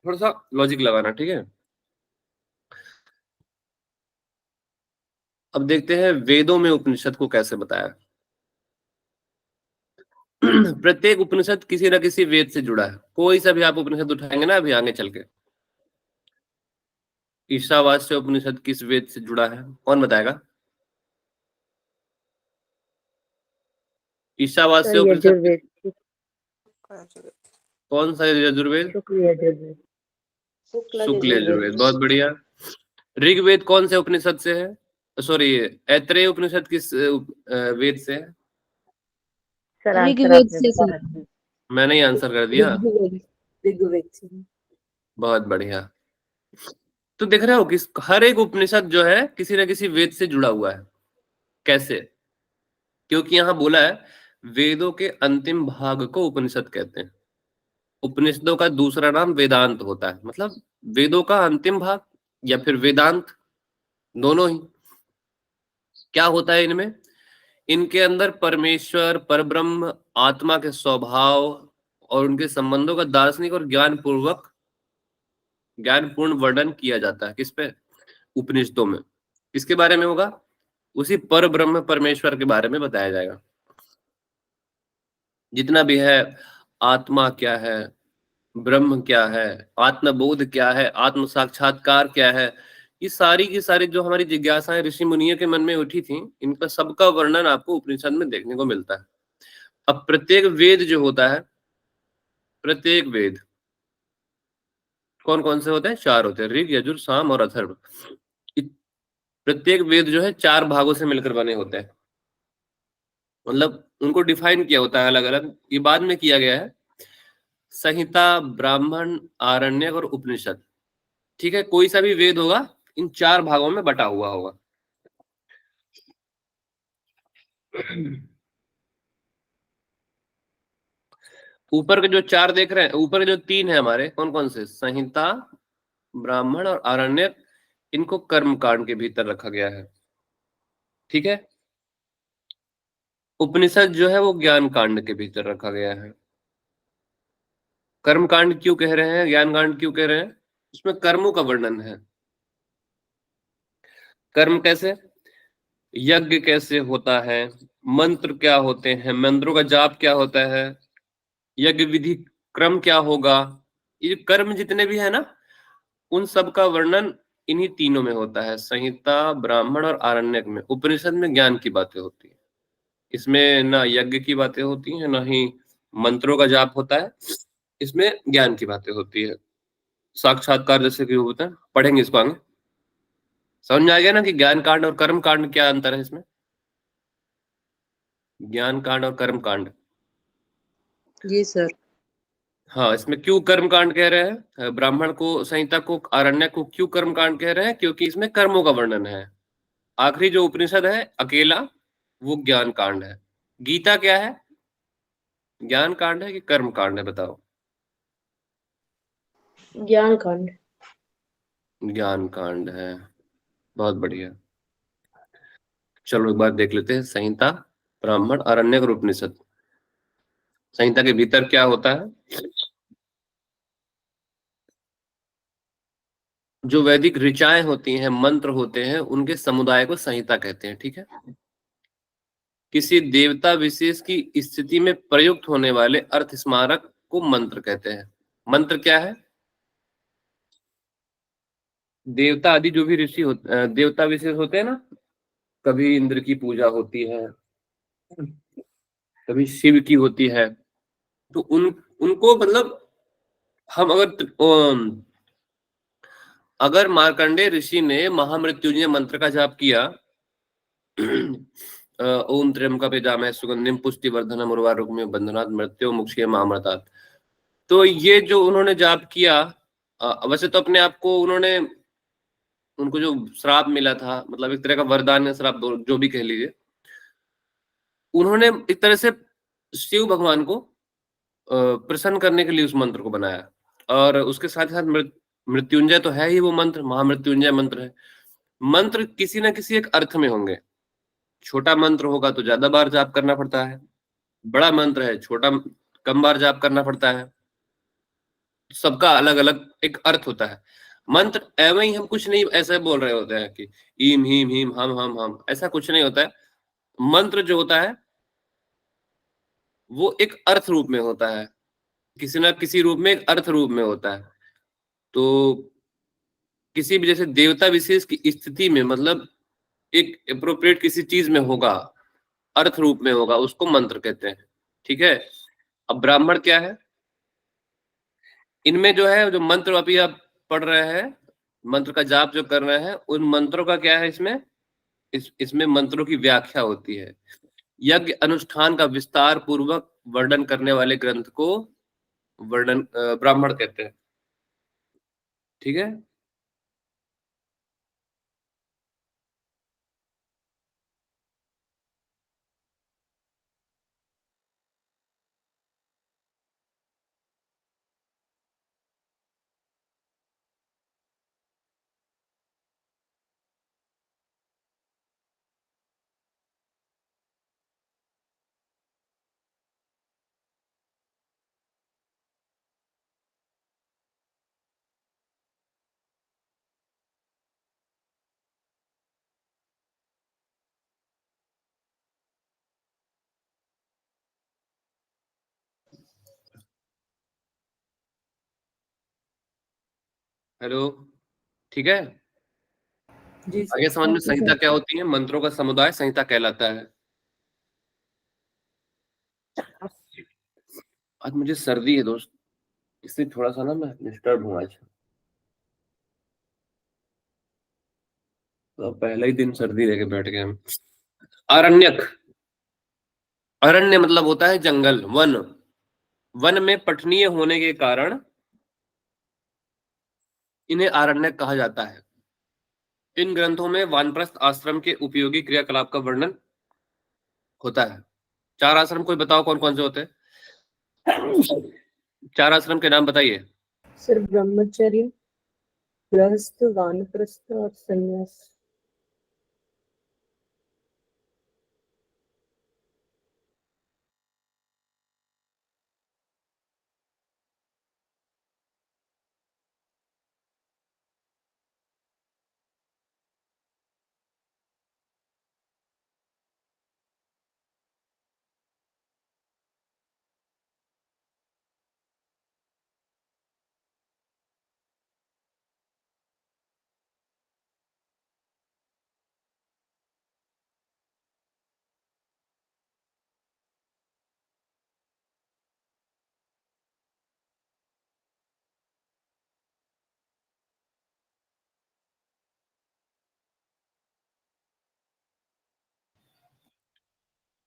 थोड़ा सा लॉजिक लगाना। ठीक है, अब देखते हैं वेदों में उपनिषद को कैसे बताया। प्रत्येक उपनिषद किसी न किसी वेद से जुड़ा है। कोई सा भी आप उपनिषद उठाएंगे ना अभी आगे चल के, ईशावास्य उपनिषद किस वेद से जुड़ा है? कौन बताएगा? ईशावास्य सर उपनिषद यजुर्वेद, कौन सा? यजुर्वेद, शुक्ल यजुर्वेद, शुक्ल यजुर्वेद। बहुत बढ़िया। ऋग्वेद कौन से उपनिषद से है? सॉरी, ऐत्रेय उपनिषद किस वेद से है? सर आंसर ऋग्वेद आपने से बता सर। दिया। मैंने ही आंसर कर दिया। ऋग्वेद से। बहुत बढ़िया। तो देख रहे हो कि हर एक उपनिषद जो है किसी न किसी वेद से जुड़ा हुआ है। कैसे? क्योंकि यहां बोला है वेदों के अंतिम भाग को उपनिषद कहते हैं। उपनिषदों का दूसरा नाम वेदांत होता है, मतलब वेदों का अंतिम भाग या फिर वेदांत, दोनों ही। क्या होता है इनमें? इनके अंदर परमेश्वर, परब्रह्म, आत्मा के स्वभाव और उनके संबंधों का दार्शनिक और ज्ञानपूर्ण वर्णन किया जाता है। किस पे? उपनिषदों में। किसके बारे में होगा? उसी पर ब्रह्म परमेश्वर के बारे में बताया जाएगा। जितना भी है, आत्मा क्या है, ब्रह्म क्या है, आत्मबोध क्या है, आत्म साक्षात्कार क्या है, ये सारी की सारी जो हमारी जिज्ञासाएं ऋषि मुनियों के मन में उठी थी, इनका सबका वर्णन आपको उपनिषद में देखने को मिलता है। अब प्रत्येक वेद जो होता है, प्रत्येक वेद कौन कौन से होते हैं? 4 होते हैं, ऋग, यजुर, साम और अथर्व। प्रत्येक वेद जो है 4 भागों से मिलकर बने होते हैं, मतलब उनको डिफाइन किया होता है अलग अलग, ये बाद में किया गया है। संहिता, ब्राह्मण, आरण्यक और उपनिषद, ठीक है। कोई सा भी वेद होगा इन 4 भागों में बटा हुआ होगा। ऊपर के जो 4 देख रहे हैं, ऊपर के जो 3 है हमारे, कौन कौन से? संहिता, ब्राह्मण और आरण्यक, इनको कर्म कांड के भीतर रखा गया है, ठीक है। उपनिषद जो है वो ज्ञान कांड के भीतर रखा गया है। कर्म कांड क्यों कह रहे हैं, ज्ञान कांड क्यों कह रहे हैं? उसमें कर्मों का वर्णन है। कर्म कैसे, यज्ञ कैसे होता है, मंत्र क्या होते हैं, मंत्रों का जाप क्या होता है, यज्ञ विधि क्रम क्या होगा, ये कर्म जितने भी है ना, उन सब का वर्णन इन्हीं तीनों में होता है, संहिता, ब्राह्मण और आरण्यक में। उपनिषद में ज्ञान की बातें होती है, इसमें ना यज्ञ की बातें होती हैं, ना ही मंत्रों का जाप होता है, इसमें ज्ञान की बातें होती है, साक्षात्कार जैसे कि होता है। पढ़ेंगे इसको आगे, समझ में आ गया ना कि ज्ञान कांड और कर्म कांड क्या अंतर है इसमें? ज्ञान कांड और कर्म कांड। जी सर। हाँ, इसमें क्यों कर्म कांड कह रहे हैं? ब्राह्मण को, संहिता को, आरण्यक को क्यों कर्म कांड कह रहे हैं? क्योंकि इसमें कर्मों का वर्णन है। आखिरी जो उपनिषद है अकेला, वो ज्ञान कांड है। गीता क्या है, ज्ञान कांड है कि कर्म कांड है? बताओ। ज्ञान कांड। ज्ञान कांड है, बहुत बढ़िया। चलो एक बार देख लेते हैं, संहिता, ब्राह्मण, आरण्यक और उपनिषद। संहिता के भीतर क्या होता है? जो वैदिक ऋचाएं होती हैं, मंत्र होते हैं, उनके समुदाय को संहिता कहते हैं, ठीक है। किसी देवता विशेष की स्थिति में प्रयुक्त होने वाले अर्थ स्मारक को मंत्र कहते हैं। मंत्र क्या है? देवता आदि जो भी ऋषि होते, देवता विशेष होते हैं ना, कभी इंद्र की पूजा होती है, कभी शिव की होती है, तो उनको मतलब हम अगर मार्कंडेय ऋषि ने महामृत्युंजय मंत्र का जाप किया, ओम त्र्यंबकं यजामहे सुगंधिम पुष्टिवर्धनम उर्वारुकमिव बन्धनात् मृत्योर्मुक्षीयमामृतात् मामृतात्, तो ये जो उन्होंने जाप किया, वैसे तो अपने आप को उन्होंने, उनको जो श्राप मिला था, मतलब एक तरह का वरदान या श्राप, जो भी कह लीजिए, उन्होंने एक तरह से शिव भगवान को प्रसन्न करने के लिए उस मंत्र को बनाया। और उसके साथ ही साथ मृत्युंजय तो है ही, वो मंत्र महामृत्युंजय मंत्र है। मंत्र किसी ना किसी एक अर्थ में होंगे। छोटा मंत्र होगा तो ज्यादा बार जाप करना पड़ता है, बड़ा मंत्र है छोटा कम बार जाप करना पड़ता है, सबका अलग अलग एक अर्थ होता है। मंत्र एवं ही हम कुछ नहीं ऐसे बोल रहे होते हैं कि ईम हीम हीम हम, ऐसा कुछ नहीं होता है। मंत्र जो होता है वो एक अर्थ रूप में होता है, किसी ना किसी रूप में, एक अर्थ रूप में होता है। तो किसी भी जैसे देवता विशेष की स्थिति में, मतलब एक अप्रोप्रिएट किसी चीज में होगा, अर्थ रूप में होगा, उसको मंत्र कहते हैं, ठीक है। अब ब्राह्मण क्या है? इनमें जो है, जो मंत्र अभी आप पढ़ रहे हैं, मंत्र का जाप जो कर रहे हैं, उन मंत्रों का क्या है इसमें, इसमें मंत्रों की व्याख्या होती है। यज्ञ अनुष्ठान का विस्तार पूर्वक वर्णन करने वाले ग्रंथ को वर्णन ब्राह्मण कहते हैं, ठीक है। हेलो, ठीक है। जी सर। आगे समझ में जी संहिता सर। क्या होती है? मंत्रों का समुदाय संहिता कहलाता है। आज मुझे सर्दी है दोस्त, इसलिए थोड़ा सा ना मैं डिस्टर्ब हूँ आज। तो पहला ही दिन सर्दी लेके बैठ गए हम। आरण्यक, अरण्य मतलब होता है जंगल, वन। वन में पठनीय होने के कारण इन्हें आरण्यक कहा जाता है। इन ग्रंथों में वानप्रस्थ आश्रम के उपयोगी क्रियाकलाप का वर्णन होता है। 4 आश्रम कोई बताओ कौन कौन से होते हैं? 4 आश्रम के नाम बताइए। सर ब्रह्मचर्य, गृहस्थ, वानप्रस्थ और संन्यास।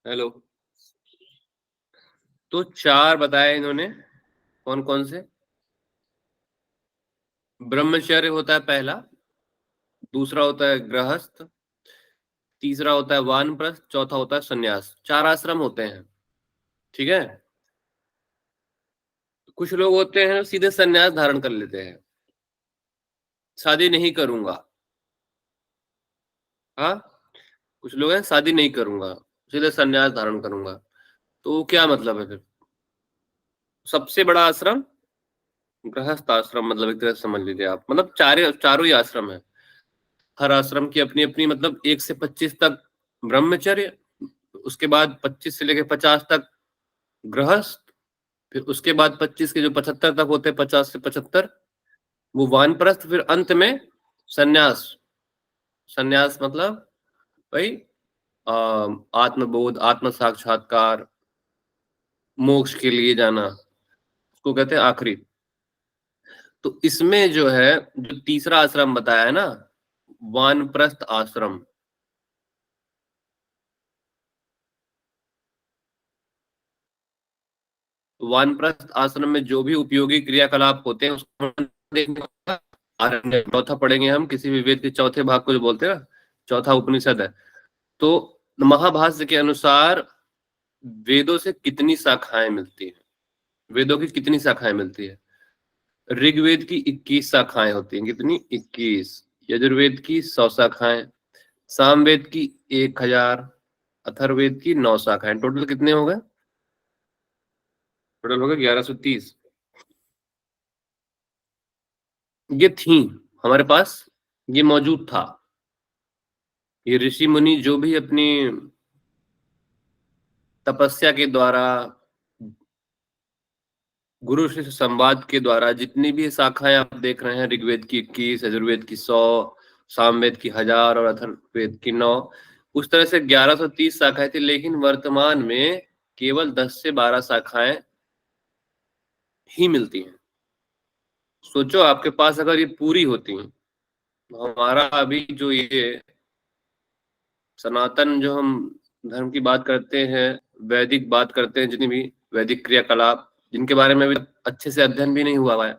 हेलो, तो 4 बताए इन्होंने, कौन कौन से? ब्रह्मचर्य होता है पहला, दूसरा होता है गृहस्थ, तीसरा होता है वानप्रस्थ, चौथा होता है संन्यास। 4 आश्रम होते हैं, ठीक है। कुछ लोग होते हैं सीधे संन्यास धारण कर लेते हैं, शादी नहीं करूंगा। हाँ, कुछ लोग हैं शादी नहीं करूंगा, सीधे संन्यास धारण करूंगा। तो क्या मतलब है फिर? सबसे बड़ा आश्रम गृहस्थ आश्रम, मतलब एक तरह से समझ लीजिए आप, मतलब चारों ही आश्रम है। हर आश्रम की अपनी अपनी, मतलब 1 से 25 तक ब्रह्मचर्य, उसके बाद 25 से लेकर 50 तक गृहस्थ, फिर उसके बाद 25 के जो 75 तक होते हैं, 50 से 75 वो वानप्रस्थ, फिर अंत में संन्यास। संन्यास मतलब भाई आत्मबोध, आत्म साक्षात्कार, मोक्ष के लिए जाना, उसको कहते हैं आखिरी। तो इसमें जो है, जो तीसरा आश्रम बताया है ना, वानप्रस्थ आश्रम, वानप्रस्थ आश्रम में जो भी उपयोगी क्रियाकलाप होते हैं उसको देखने का। आरण्य चौथा पढ़ेंगे हम, किसी भी वेद के चौथे भाग को जो बोलते हैं ना, चौथा उपनिषद है। तो महाभाष्य के अनुसार वेदों से कितनी शाखाएं मिलती हैं? वेदों की कितनी शाखाएं मिलती है? ऋग्वेद की 21 शाखाएं होती हैं। कितनी? 21। यजुर्वेद की 100 शाखाएं, सामवेद की 1000, अथर्ववेद की 9 शाखाएं। टोटल कितने हो गए? टोटल हो गए 1130। ये थी हमारे पास, ये मौजूद था। ये ऋषि मुनि जो भी अपनी तपस्या के द्वारा, गुरु शिष्य संवाद के द्वारा, जितनी भी शाखाएं आप देख रहे हैं, ऋग्वेद की 21, यजुर्वेद की 100, सामवेद की 1000 और अथर्ववेद की 9, उस तरह से 1130 शाखाएं थी। लेकिन वर्तमान में केवल 10 से 12 शाखाएं ही मिलती हैं। सोचो, आपके पास अगर ये पूरी होती हैं, तो हमारा अभी जो ये सनातन, जो हम धर्म की बात करते हैं, वैदिक बात करते हैं, जितनी भी वैदिक क्रियाकलाप, जिनके बारे में अभी अच्छे से अध्ययन भी नहीं हुआ है,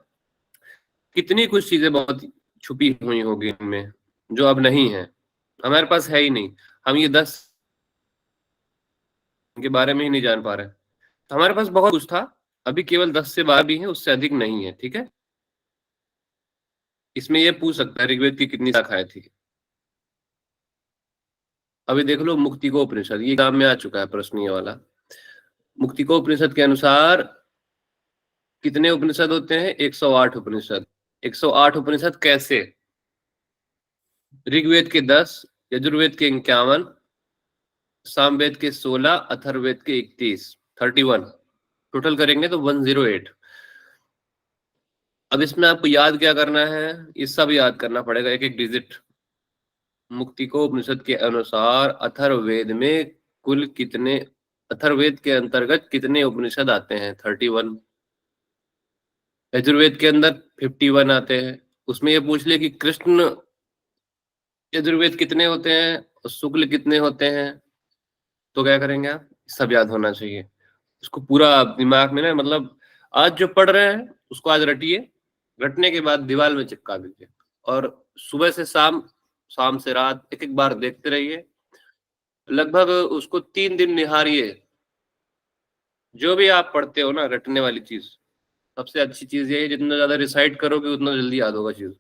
कितनी कुछ चीजें बहुत छुपी हुई होगी इनमें, जो अब नहीं है, हमारे पास है ही नहीं। हम ये 10 के बारे में ही नहीं जान पा रहे। तो हमारे पास बहुत कुछ था, अभी केवल 10 से 12 भी है, उससे अधिक नहीं है, ठीक है। इसमें ये पूछ सकता है ऋग्वेद की कितनी शाखाएं थी। अभी देख लो मुक्तिकोपनिषद, ये एग्जाम में आ चुका है प्रश्न ये वाला। मुक्तिकोपनिषद के अनुसार कितने उपनिषद होते हैं? 108 उपनिषद। 108 उपनिषद कैसे? ऋग्वेद के 10, यजुर्वेद के 51, सामवेद के 16, अथर्ववेद के 31, 31, टोटल करेंगे तो 108। अब इसमें आपको याद क्या करना है, ये सब याद करना पड़ेगा, एक एक डिजिट। मुक्तिको उपनिषद के अनुसार अथर्ववेद में कुल कितने, अथर्ववेद के अंतर्गत कितने उपनिषद आते हैं? 31। यजुर्वेद के अंदर 51 आते हैं। उसमें ये पूछ ले कि कृष्ण यजुर्वेद कितने होते हैं और शुक्ल कितने होते हैं, तो क्या करेंगे आप? सब याद होना चाहिए। उसको पूरा दिमाग में ना, मतलब आज जो पढ़ रहे हैं उसको आज रटिए, रटने के बाद दीवार में चिपका दीजिए, और सुबह से शाम, शाम से रात एक एक बार देखते रहिए। लगभग उसको 3 दिन निहारिए। जो भी आप पढ़ते हो ना, रटने वाली चीज सबसे अच्छी चीज ये है, जितना ज्यादा रिसाइट करोगे उतना जल्दी याद होगा चीज।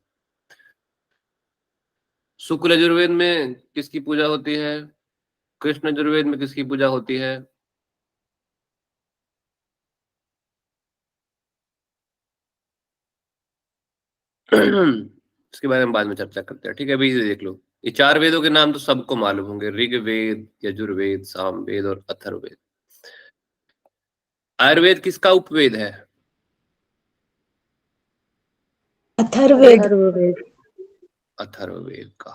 शुक्ल यजुर्वेद में किसकी पूजा होती है? कृष्ण यजुर्वेद में किसकी पूजा होती है? इसके बारे में बाद में चर्चा करते हैं, ठीक है? अभी ये देख लो, ये 4 वेदों के नाम तो सबको मालूम होंगे, ऋग्वेद, यजुर्वेद, सामवेद और अथर्ववेद। आयुर्वेद किसका उपवेद है? अथर्ववेद। अथर्ववेद। अथर्ववेद का।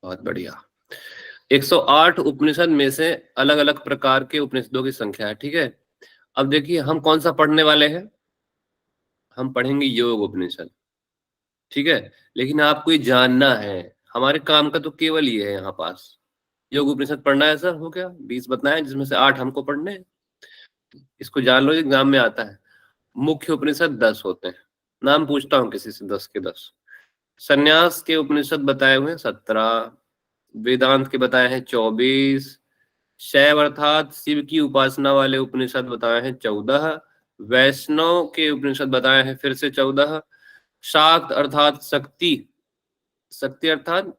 बहुत बढ़िया। 108 उपनिषद में से अलग अलग प्रकार के उपनिषदों की संख्या है, ठीक है? अब देखिए हम कौन सा पढ़ने वाले हैं, हम पढ़ेंगे योग उपनिषद, ठीक है? लेकिन आपको ये जानना है, हमारे काम का तो केवल ये है यहाँ पास, योग उपनिषद पढ़ना है। सर हो गया, 20 बताए जिसमें से 8 हमको पढ़ने हैं। इसको जान लो, एग्जाम में आता है। मुख्य उपनिषद 10 होते हैं, नाम पूछता हूँ किसी से, 10 के 10। संन्यास के उपनिषद बताए हुए हैं 17, वेदांत के बताए हैं 24, शैव अर्थात शिव की उपासना वाले उपनिषद बताए हैं 14, वैष्णव के उपनिषद बताए हैं फिर से 14, शाक्त अर्थात शक्ति, शक्ति अर्थात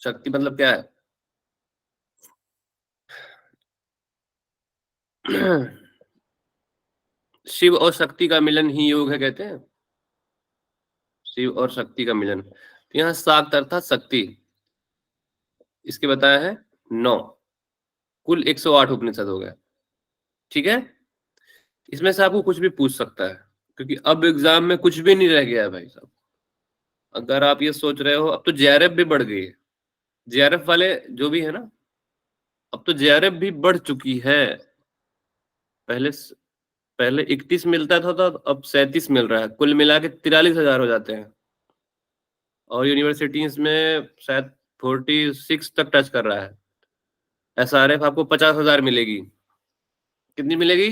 शक्ति मतलब क्या है? शिव और शक्ति का मिलन ही योग है कहते हैं, शिव और शक्ति का मिलन। तो यहाँ शाक्त अर्थात शक्ति, इसके बताया है 9। कुल 108 उपनिषद हो गए, ठीक है? इसमें से आपको कुछ भी पूछ सकता है, क्योंकि अब एग्जाम में कुछ भी नहीं रह गया है भाई साहब। अगर आप ये सोच रहे हो, अब तो जेआरएफ भी बढ़ गई है, जेआरएफ वाले जो भी है ना, अब तो जेआरएफ भी बढ़ चुकी है। पहले 31 मिलता था, तो अब 37 मिल रहा है, कुल मिला के 43,000 हो जाते हैं। और यूनिवर्सिटीज में शायद 46 तक टच कर रहा है। एसआरएफ आपको 50,000 मिलेगी। कितनी मिलेगी?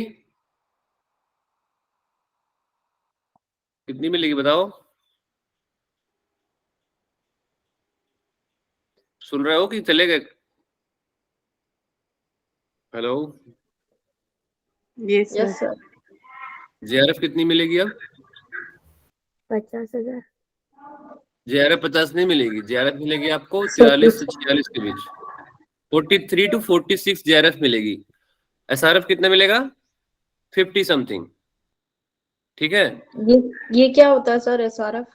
कितनी मिलेगी बताओ? सुन रहे हो कि चले गए? Hello, yes sir. जेआरएफ कितनी मिलेगी अब? 50,000। जेआरएफ 50 नहीं मिलेगी, जेआरएफ मिलेगी आपको 43 से 46 के बीच, 43 to 46 जेआरएफ मिलेगी। एसआरएफ कितना मिलेगा? 50 समथिंग, ठीक है? ये क्या होता है सर एसआरएफ?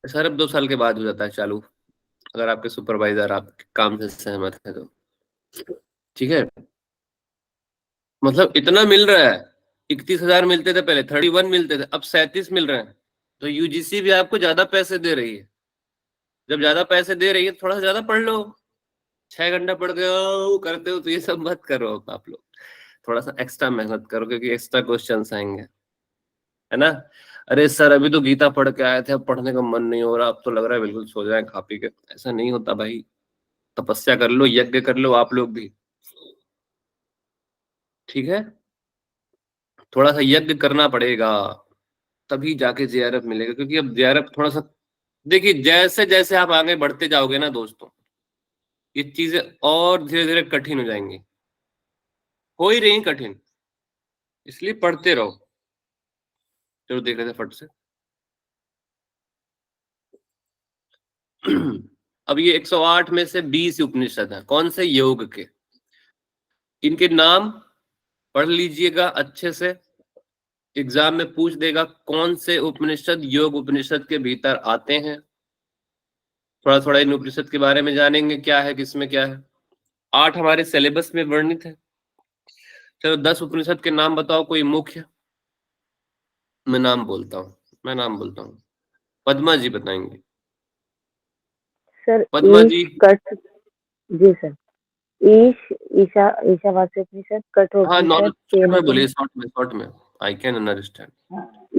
एसआरएफ 2 साल के बाद हो जाता है चालू, अगर आपके सुपरवाइजर आपके काम से सहमत है तो, ठीक है? मतलब इतना मिल रहा है, 31,000 मिलते थे पहले, 31 मिलते थे, अब 37 मिल रहे हैं। तो यूजीसी भी आपको ज्यादा पैसे दे रही है। जब ज्यादा पैसे दे रही है, थोड़ा सा ज्यादा पढ़ लो। 6 घंटा पढ़ के करते हो तो ये सब मत करो आप लोग, थोड़ा सा एक्स्ट्रा मेहनत करो, क्योंकि एक्स्ट्रा क्वेश्चंस आएंगे, है ना? अरे सर अभी तो गीता पढ़ के आए थे, अब पढ़ने का मन नहीं हो रहा, अब तो लग रहा है बिल्कुल सो जाए खा पी के। ऐसा नहीं होता भाई, तपस्या कर लो, यज्ञ कर लो आप लोग भी, ठीक है? थोड़ा सा यज्ञ करना पड़ेगा, तभी जाके जेआरएफ मिलेगा। क्योंकि अब जेआरएफ थोड़ा सा, देखिए जैसे जैसे आप आगे बढ़ते जाओगे ना दोस्तों, ये चीजें और धीरे धीरे कठिन हो जाएंगी, हो ही रही कठिन, इसलिए पढ़ते रहो। चलो देख लेते फट से। अब ये 108 में से 20 उपनिषद है, कौन से? योग के। इनके नाम पढ़ लीजिएगा अच्छे से, एग्जाम में पूछ देगा कौन से उपनिषद योग उपनिषद के भीतर आते हैं। थोड़ा थोड़ा इन उपनिषद के बारे में जानेंगे, क्या है किसमें क्या है। 8 हमारे सिलेबस में वर्णित है। चलो 10 उपनिषद के नाम बताओ कोई मुख्य। मैं नाम बोलता हूँ। पद्मा जी बताएंगे। सर पद्मा ईश जी। कठ, जी सर, ईशावास्योपनिषद, हाँ कठोपनिषद, नॉर्मल बोलिए, शॉर्ट में आई कैन अंडरस्टैंड।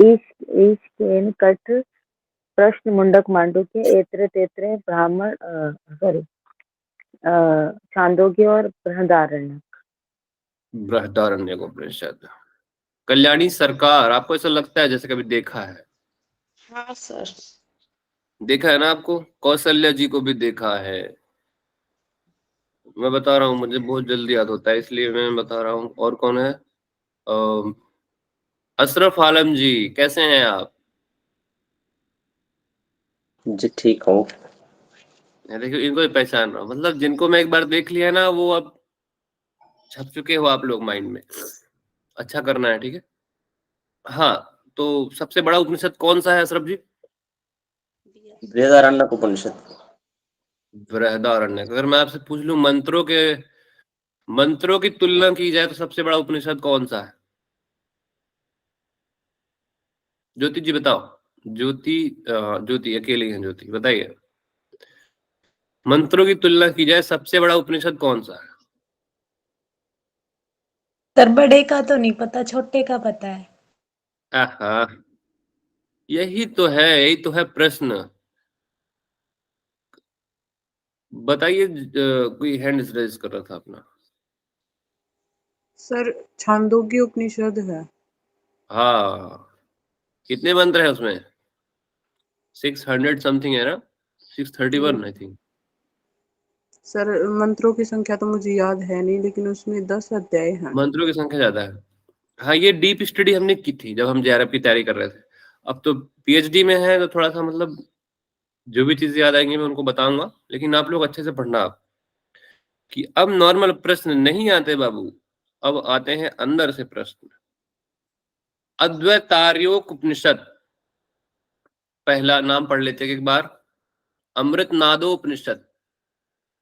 ईश केन कठ, प्रश्न मुंडक मांडुक्य, ऐत्र तेत्र, ब्राह्मण, सॉरी, छांदोग्य और बृहदारण्य उपनिषद। कल्याणी सरकार, आपको ऐसा लगता है जैसे कभी देखा है? हाँ सर। देखा है ना आपको? कौशल्या जी को भी देखा है। मैं बता रहा हूँ, मुझे बहुत जल्दी याद होता है इसलिए मैं बता रहा हूँ। और कौन है? अशरफ आलम जी, कैसे हैं आप? जी ठीक हूँ। देखिए इनको भी पहचान रहा हूँ, मतलब जिनको मैं एक बार देख लिया ना वो अब छप चुके हो आप लोग माइंड में। अच्छा करना है, ठीक है। हाँ, तो सबसे बड़ा उपनिषद कौन सा है अशरफ जी? बृहदारण्यक उपनिषद। बृहदारण्यक। अगर मैं आपसे पूछ लूं मंत्रों की तुलना की जाए तो सबसे बड़ा उपनिषद कौन सा है? ज्योति जी बताओ। ज्योति अकेली हैं, ज्योति बताइए। मंत्रों की तुलना की जाए सबसे बड़ा उपनिषद कौन सा है? सर बड़े का तो नहीं पता, छोटे का पता है। आहा, यही तो है प्रश्न। बताइए। कोई हैंड रेज कर रहा था अपना। सर छांदोग्य उपनिषद है। हाँ, कितने मंत्र है उसमें? 600 समथिंग है ना? 631 आई थिंक। सर मंत्रों की संख्या तो मुझे याद है नहीं, लेकिन उसमें 10 अध्याय हैं। मंत्रों की संख्या ज्यादा है। हाँ, ये डीप स्टडी हमने की थी जब हम जेआरएफ की तैयारी कर रहे थे। अब तो पीएचडी में है तो थोड़ा सा मतलब जो भी चीजें याद आएंगी मैं उनको बताऊंगा, लेकिन आप लोग अच्छे से पढ़ना आप, कि अब नॉर्मल प्रश्न नहीं आते बाबू, अब आते हैं अंदर से प्रश्न। अद्वैतार्योक उपनिषद, पहला नाम पढ़ लेते हैं एक बार। अमृत नादो उपनिषद,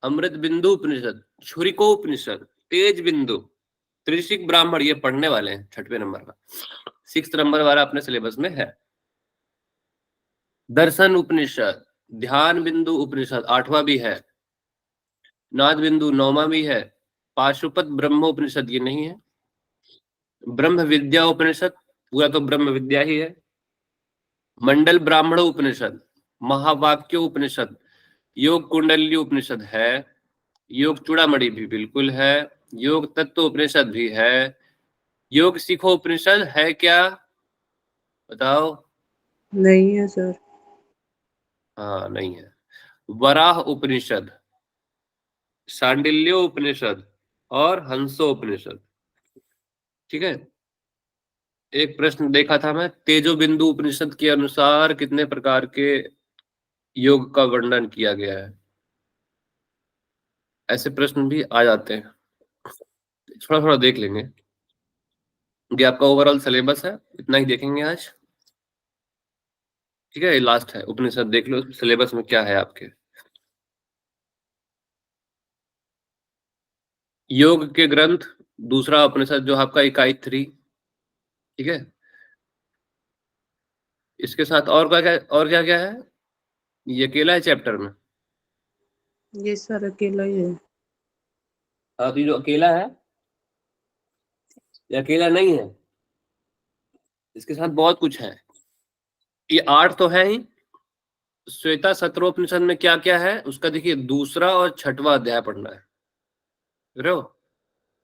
अमृत बिंदु उपनिषद, छुरिको उपनिषद, तेज बिंदु, त्रिशिक ब्राह्मण, ये पढ़ने वाले हैं 6वें नंबर का। 6 नंबर वाला अपने सिलेबस में है। दर्शन उपनिषद, ध्यान बिंदु उपनिषद 8वां भी है, नाद बिंदु 9वां भी है, पाशुपत ब्रह्मोपनिषद ये नहीं है, ब्रह्म विद्या उपनिषद पूरा तो ब्रह्म विद्या ही है, मंडल ब्राह्मण उपनिषद, महावाक्य उपनिषद, योग कुंडली उपनिषद है, योग चूड़ामणि भी बिल्कुल है, योग तत्व उपनिषद भी है, योग सीखो उपनिषद है क्या? बताओ। नहीं है सर। हाँ नहीं है। वराह उपनिषद, शांडिल्यो उपनिषद और हंसो उपनिषद। ठीक है। एक प्रश्न देखा था मैं, तेजो बिंदु उपनिषद के अनुसार कितने प्रकार के योग का वर्णन किया गया है? ऐसे प्रश्न भी आ जाते हैं, थोड़ा थोड़ा देख लेंगे। ये आपका ओवरऑल सिलेबस है, इतना ही देखेंगे आज। ठीक है, ये लास्ट है उपनिषद, देख लो सिलेबस में क्या है आपके। योग के ग्रंथ, दूसरा उपनिषद जो आपका इकाई 3। ठीक है। इसके साथ और क्या क्या है? ये अकेला है चैप्टर में? ये सर अकेला ही है। तो ये जो अकेला है, ये अकेला नहीं है, इसके साथ बहुत कुछ है। ये 8 तो है ही। श्वेता सत्रोपनिषद में क्या क्या है उसका देखिए, दूसरा और 6वां अध्याय पढ़ना है। देख रहे हो?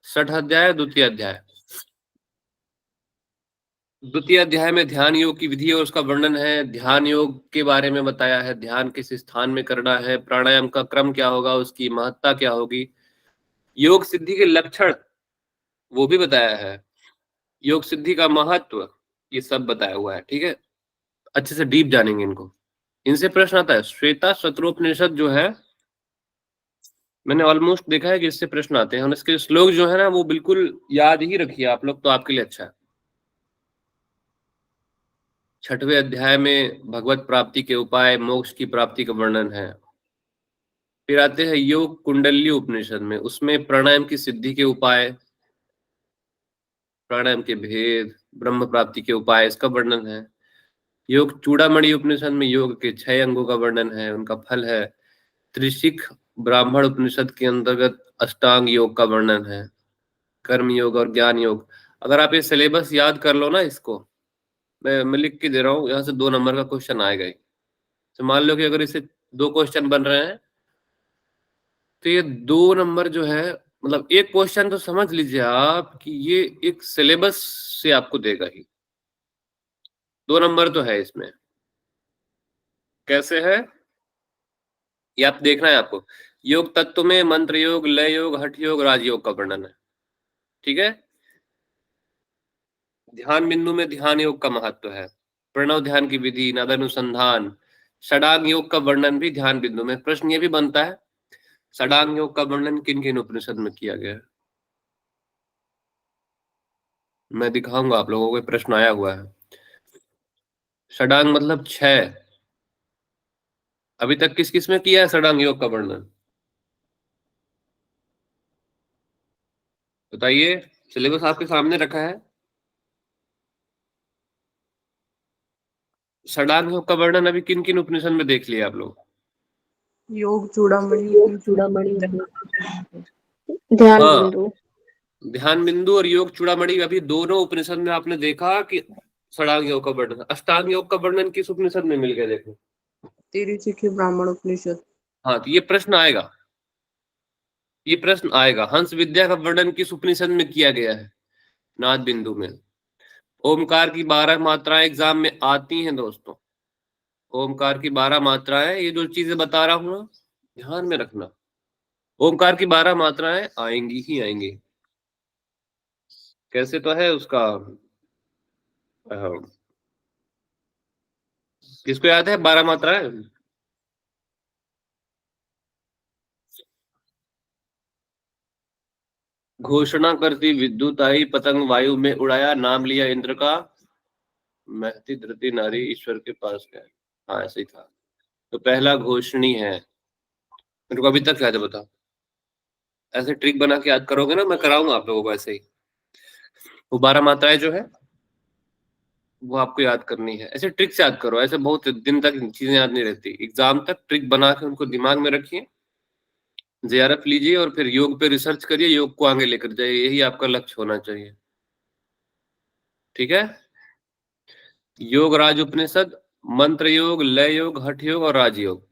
6 अध्याय, द्वितीय अध्याय। द्वितीय अध्याय में ध्यान योग की विधि और उसका वर्णन है, ध्यान योग के बारे में बताया है, ध्यान किस स्थान में करना है, प्राणायाम का क्रम क्या होगा, उसकी महत्ता क्या होगी, योग सिद्धि के लक्षण वो भी बताया है, योग सिद्धि का महत्व, ये सब बताया हुआ है। ठीक है, अच्छे से डीप जानेंगे इनको। इनसे प्रश्न आता है। श्वेता सत्रोपनिषद जो है, मैंने ऑलमोस्ट देखा है कि इससे प्रश्न आते हैं, और इसके श्लोक जो है ना वो बिल्कुल याद ही रखिए आप लोग, तो आपके लिए अच्छा है। 6वें अध्याय में भगवत प्राप्ति के उपाय, मोक्ष की प्राप्ति का वर्णन है। फिर आते हैं योग कुंडली उपनिषद में, उसमें प्राणायाम की सिद्धि के उपाय, प्राणायाम के भेद, ब्रह्म प्राप्ति के उपाय, इसका वर्णन है। योग चूड़ामणि उपनिषद में योग के 6 अंगों का वर्णन है, उनका फल है। त्रिशिक ब्राह्मण उपनिषद के अंतर्गत अष्टांग योग का वर्णन है, कर्म योग और ज्ञान योग। अगर आप ये सिलेबस याद कर लो ना, इसको मैं लिख के दे रहा हूँ, यहाँ से 2 नंबर का क्वेश्चन आएगा ही। तो मान लो कि अगर इससे 2 क्वेश्चन बन रहे हैं तो ये 2 नंबर जो है, मतलब एक क्वेश्चन तो समझ लीजिए आप कि ये एक सिलेबस से आपको देगा ही। 2 नंबर तो है इसमें। कैसे है ये आप देखना है आपको। योग तत्व में मंत्र योग, लय योग, हठ योग, राजयोग का वर्णन है। ठीक है। ध्यान बिंदु में ध्यान योग का महत्व है, प्रणव ध्यान की विधि, नादानुसंधान, षडांग योग का वर्णन भी ध्यान बिंदु में। प्रश्न ये भी बनता है, षडांग योग का वर्णन किन किन उपनिषद में किया गया है। मैं दिखाऊंगा आप लोगों को, प्रश्न आया हुआ है। षडांग मतलब 6। अभी तक किस किस में किया है षडांग योग का वर्णन, बताइए। सिलेबस आपके सामने रखा है। षडांग योग का वर्णन अभी किन किन उपनिषद में देख लिया आप लोग। योग चूड़ामणि ध्यान हाँ, बिंदु। ध्यान बिंदु और योग चूड़ामणि, अभी दोनों उपनिषद में आपने देखा कि षडांग योग का वर्णन। अष्टांग योग का वर्णन किस उपनिषद में मिल गया, देखो। तिरुचिकी ब्राह्मण उपनिषद। हाँ, तो ये प्रश्न आएगा, ये प्रश्न आएगा। हंस विद्या का वर्णन किस उपनिषद में किया गया है, नाद बिंदु में। ओमकार की 12 मात्राएं एग्जाम में आती हैं दोस्तों। ओमकार की 12 मात्राएं, ये जो चीजें बता रहा हूं ना, ध्यान में रखना। ओमकार की 12 मात्राएं आएंगी ही आएंगी। कैसे तो है उसका, किसको याद है 12 मात्राएं। घोषणा करती विद्युत आई, पतंग वायु में उड़ाया, नाम लिया इंद्र का, महती धरती नारी ईश्वर के पास गए। हाँ, ऐसे ही था। तो पहला घोषणी है। मेरे को अभी तक याद है, बताओ। ऐसे ट्रिक बना के याद करोगे ना, मैं कराऊंगा आप लोगों को ऐसे ही। वो 12 मात्राएं जो है वो आपको याद करनी है। ऐसे ट्रिक से याद करो, ऐसे बहुत दिन तक चीजें याद नहीं रहती। एग्जाम तक ट्रिक बना के उनको दिमाग में रखिए, जेआरएफ लीजिए और फिर योग पे रिसर्च करिए, योग को आगे लेकर जाइए। यही आपका लक्ष्य होना चाहिए। ठीक है। योग राज उपनिषद, मंत्र योग, लय योग, हठ योग और राजयोग,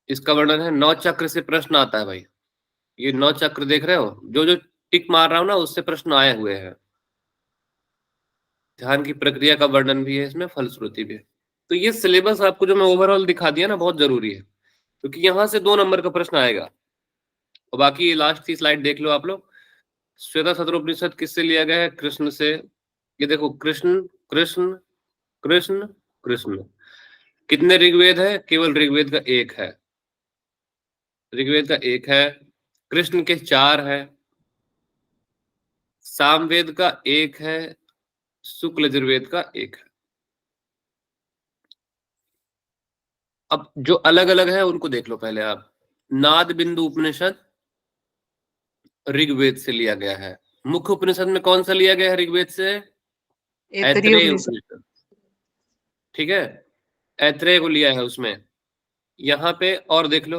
इसका वर्णन है। 9 चक्र से प्रश्न आता है भाई। ये 9 चक्र देख रहे हो, जो जो टिक मार रहा हूं ना, उससे प्रश्न आए हुए हैं। ध्यान की प्रक्रिया का वर्णन भी है इसमें, फलश्रुति भी है। तो ये सिलेबस आपको जो मैं ओवरऑल दिखा दिया ना, बहुत जरूरी है, क्योंकि यहां से 2 नंबर का प्रश्न आएगा। और बाकी लास्ट की स्लाइड देख लो आप लोग। श्वेता शत्रुपनिषद किससे लिया गया है, कृष्ण से। ये देखो, कृष्ण कृष्ण कृष्ण कृष्ण। कितने ऋग्वेद है, केवल ऋग्वेद का 1 है। ऋग्वेद का 1 है, कृष्ण के 4 है। सामवेद का 1 है, शुक्ल यजुर्वेद का 1 है। अब जो अलग अलग है उनको देख लो पहले आप। नाद बिंदु उपनिषद ऋग्वेद से लिया गया है। मुख्य उपनिषद में कौन सा लिया गया है ऋग्वेद से, ऐत्रेय उपनिषद। ठीक है, ऐत्रेय को लिया है उसमें। यहाँ पे और देख लो,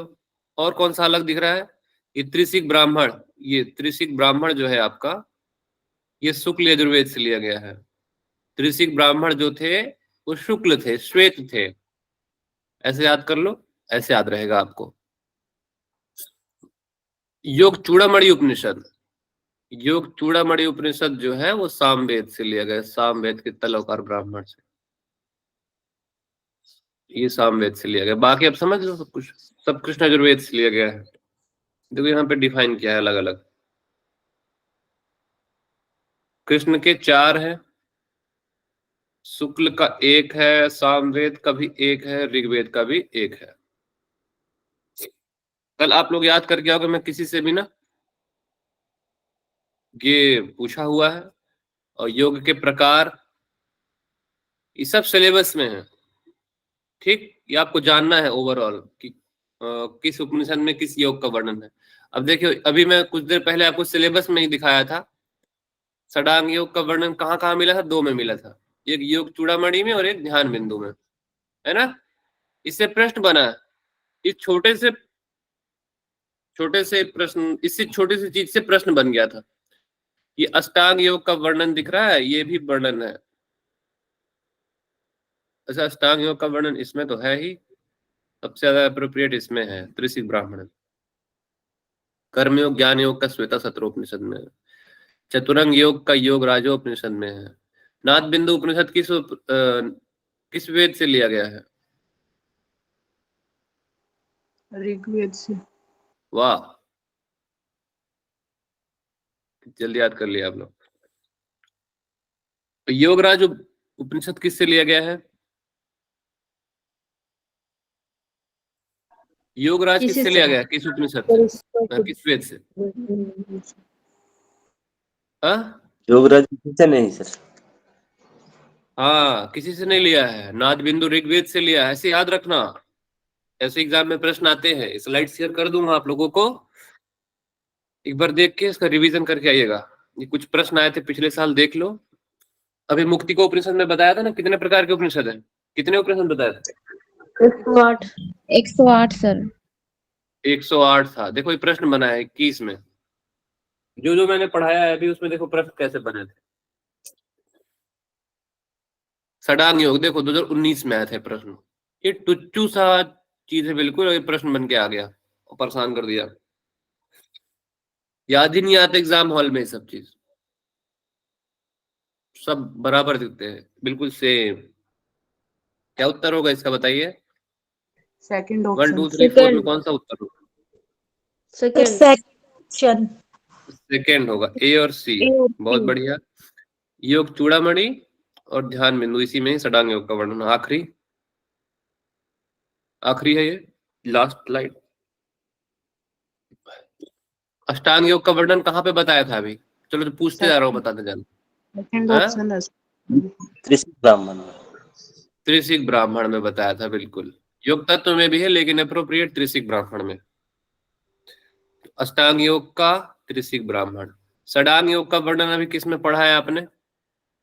और कौन सा अलग दिख रहा है, ये त्रिशिक ब्राह्मण। ये त्रिशिक ब्राह्मण जो है आपका, ये शुक्ल यजुर्वेद से लिया गया है। त्रिशिक ब्राह्मण जो थे वो शुक्ल थे, श्वेत थे। ऐसे याद कर लो, ऐसे याद रहेगा आपको। योग चूड़ामणि उपनिषद, योग चूड़ामणि उपनिषद जो है वो सामवेद से लिया गया, सामवेद के तलवकार ब्राह्मण से। ये सामवेद से लिया गया। बाकी आप समझ लो, सब कुछ सब कृष्ण यजुर्वेद से लिया गया है। देखो यहाँ पे डिफाइन किया है अलग अलग। कृष्ण के 4 है, शुक्ल का 1 है, सामवेद का भी 1 है, ऋग्वेद का भी 1 है। कल आप लोग याद करके आओगे, मैं किसी से भी ना ये पूछा हुआ है। और योग के प्रकार, ये सब सिलेबस में है। ठीक, ये आपको जानना है ओवरऑल कि किस उपनिषद में किस योग का वर्णन है। अब देखियो, अभी मैं कुछ देर पहले आपको सिलेबस में ही दिखाया था, षडांग योग का वर्णन कहाँ कहाँ मिला था, 2 में मिला था, एक योग चूड़ामणि में और एक ध्यान बिंदु में, है ना। इससे प्रश्न बना है, इस छोटे से प्रश्न, इससे छोटी सी चीज से प्रश्न बन गया था। ये अष्टांग योग का वर्णन दिख रहा है, ये भी वर्णन है। अच्छा, अष्टांग योग का वर्णन इसमें तो है ही, सबसे ज्यादा अप्रोप्रिएट इसमें है, त्रिशिक ब्राह्मण। कर्मयोग ज्ञान योग का श्वेता सत्रोपनिषद में है। चतुरंग योग का योग राजोपनिषद में है। नाद बिंदु उपनिषद किस वेद से लिया गया है? ऋग्वेद से। वाह, जल्दी याद कर लिया आप लोग। योगराज उपनिषद किससे लिया गया है? योगराज किसी किससे से? लिया गया है? किस उपनिषद से? किस वेद से? हाँ योगराज से नहीं सर। हाँ, किसी से नहीं लिया है, नाद बिंदु ऋग्वेद से लिया है, ऐसे याद रखना। ऐसे एग्जाम में प्रश्न आते हैं। स्लाइड शेयर कर दूंगा आप लोगों को, एक बार देख के इसका रिवीजन करके आइएगा। ये कुछ प्रश्न आए थे पिछले साल, देख लो। अभी मुक्ति को उपनिषद में बताया था ना, कितने प्रकार के उपनिषद हैं, कितने उपनिषद बताए थे? 108। 108 सर। 108 था। देखो ये प्रश्न बना है 21 में, जो मैंने पढ़ाया है अभी उसमें देखो प्रश्न कैसे बने थे। षडांग योग देखो 2019 में आए थे प्रश्न। ये टुच्चू सा चीज है बिल्कुल, ये प्रश्न बन के आ गया और परेशान कर दिया। याद ही नहीं आता एग्जाम हॉल में, सब चीज सब बराबर दिखते हैं, बिल्कुल सेम। क्या उत्तर होगा इसका बताइए? Second 1 2 option. 3 4 में कौन सा उत्तर होगा? सेकंड। सेक्शन सेकेंड होगा, ए और सी। ए और बहुत सी। बढ़िया। योग चूड़ामणि और ध्यान बिंदु, इसी में ही षडांग योग का वर्णन। आखिरी है ये, लास्ट स्लाइड। अष्टांग योग का वर्णन कहाँ पे बताया था अभी? चलो तो पूछते जा रहा हूँ, बताते जाना। सेकंड हाँ? ऑप्शन है। त्रिशिक ब्राह्मण। त्रिशिक ब्राह्मण में बताया था, बिल्कुल। योग तत्व में भी है लेकिन अप्रोप्रिएट त्रिशिक ब्राह्मण में। अष्टांग योग का त्रिशिक ब्राह्मण। षडांग योग का वर्णन अभी किस में पढ़ा है आपने?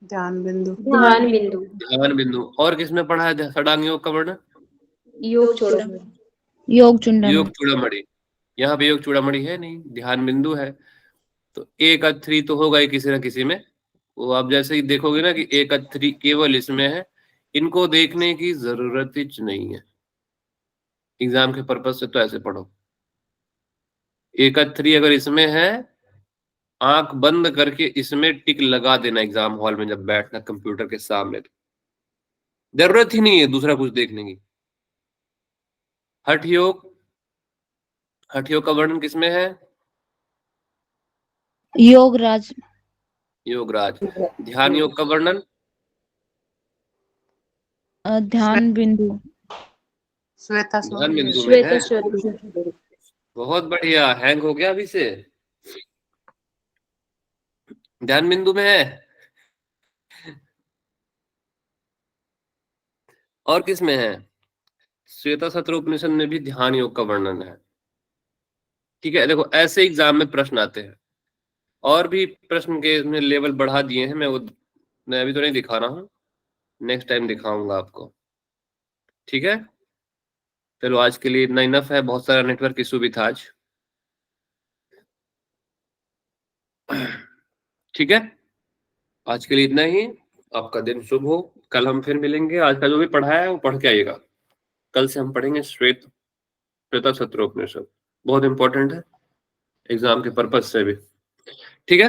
ध्यान बिंदु। ध्यान बिंदु। ध्यान बिंदु। और किस में पढ़ा है षडांग योग का वर्णन? योग छोड़ो। योग चुंडन। योग चूड़ामणि। यहाँ पे योग चूड़ामणि है नहीं, ध्यान बिंदु है। तो एक अथरी तो होगा ही किसी ना किसी में। वो आप जैसे ही देखोगे ना कि एक अथरी केवल इसमें है, इनको देखने की जरूरत ही नहीं है। एग्जाम के पर्पज से तो ऐसे पढ़ो। एक अथरी अगर इसमें है, आंख बंद करके इसमें टिक लगा देना एग्जाम हॉल में जब बैठना कंप्यूटर के सामने। जरूरत ही नहीं है दूसरा कुछ देखने की। हठ योग, हठ योग का वर्णन किसमें है? योगराज। योगराज। ध्यान योग का वर्णन? ध्यान बिंदु। श्वेता ध्यान बिंदु में श्वेता है। श्वेता। बहुत बढ़िया, हैंग हो गया अभी से। ध्यान बिंदु में है। और किस में है? श्वेता सत्र उपनिषद में भी ध्यान योग का वर्णन है। ठीक है, देखो ऐसे एग्जाम में प्रश्न आते हैं। और भी प्रश्न के इसमें लेवल बढ़ा दिए हैं, मैं अभी तो नहीं दिखा रहा हूँ, नेक्स्ट टाइम दिखाऊंगा आपको। ठीक है, चलो आज के लिए इतना इनफ है। बहुत सारा नेटवर्क इशू भी था आज। ठीक है, आज के लिए इतना ही। आपका दिन शुभ हो। कल हम फिर मिलेंगे। आज का जो भी पढ़ाया है वो पढ़ के आइएगा। कल से हम पढ़ेंगे श्वेता सत्रोपनिषद। बहुत इंपॉर्टेंट है एग्जाम के पर्पज से भी। ठीक है,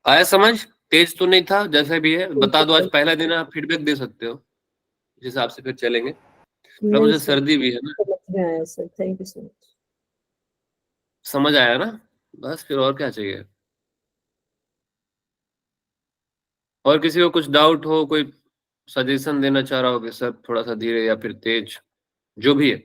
आया समझ? तेज तो नहीं था, जैसे भी है बता दो। आज पहला दिन, आप फीडबैक दे सकते हो, इस हिसाब से फिर चलेंगे। तो मुझे सर्दी भी है ना। समझ में आया sir, thank you so much. समझ आया ना? बस फिर और क्या चाहिए। और किसी को कुछ डाउट हो, कोई सजेशन देना चाह रहा हो कि सर थोड़ा सा धीरे या फिर तेज, जो भी है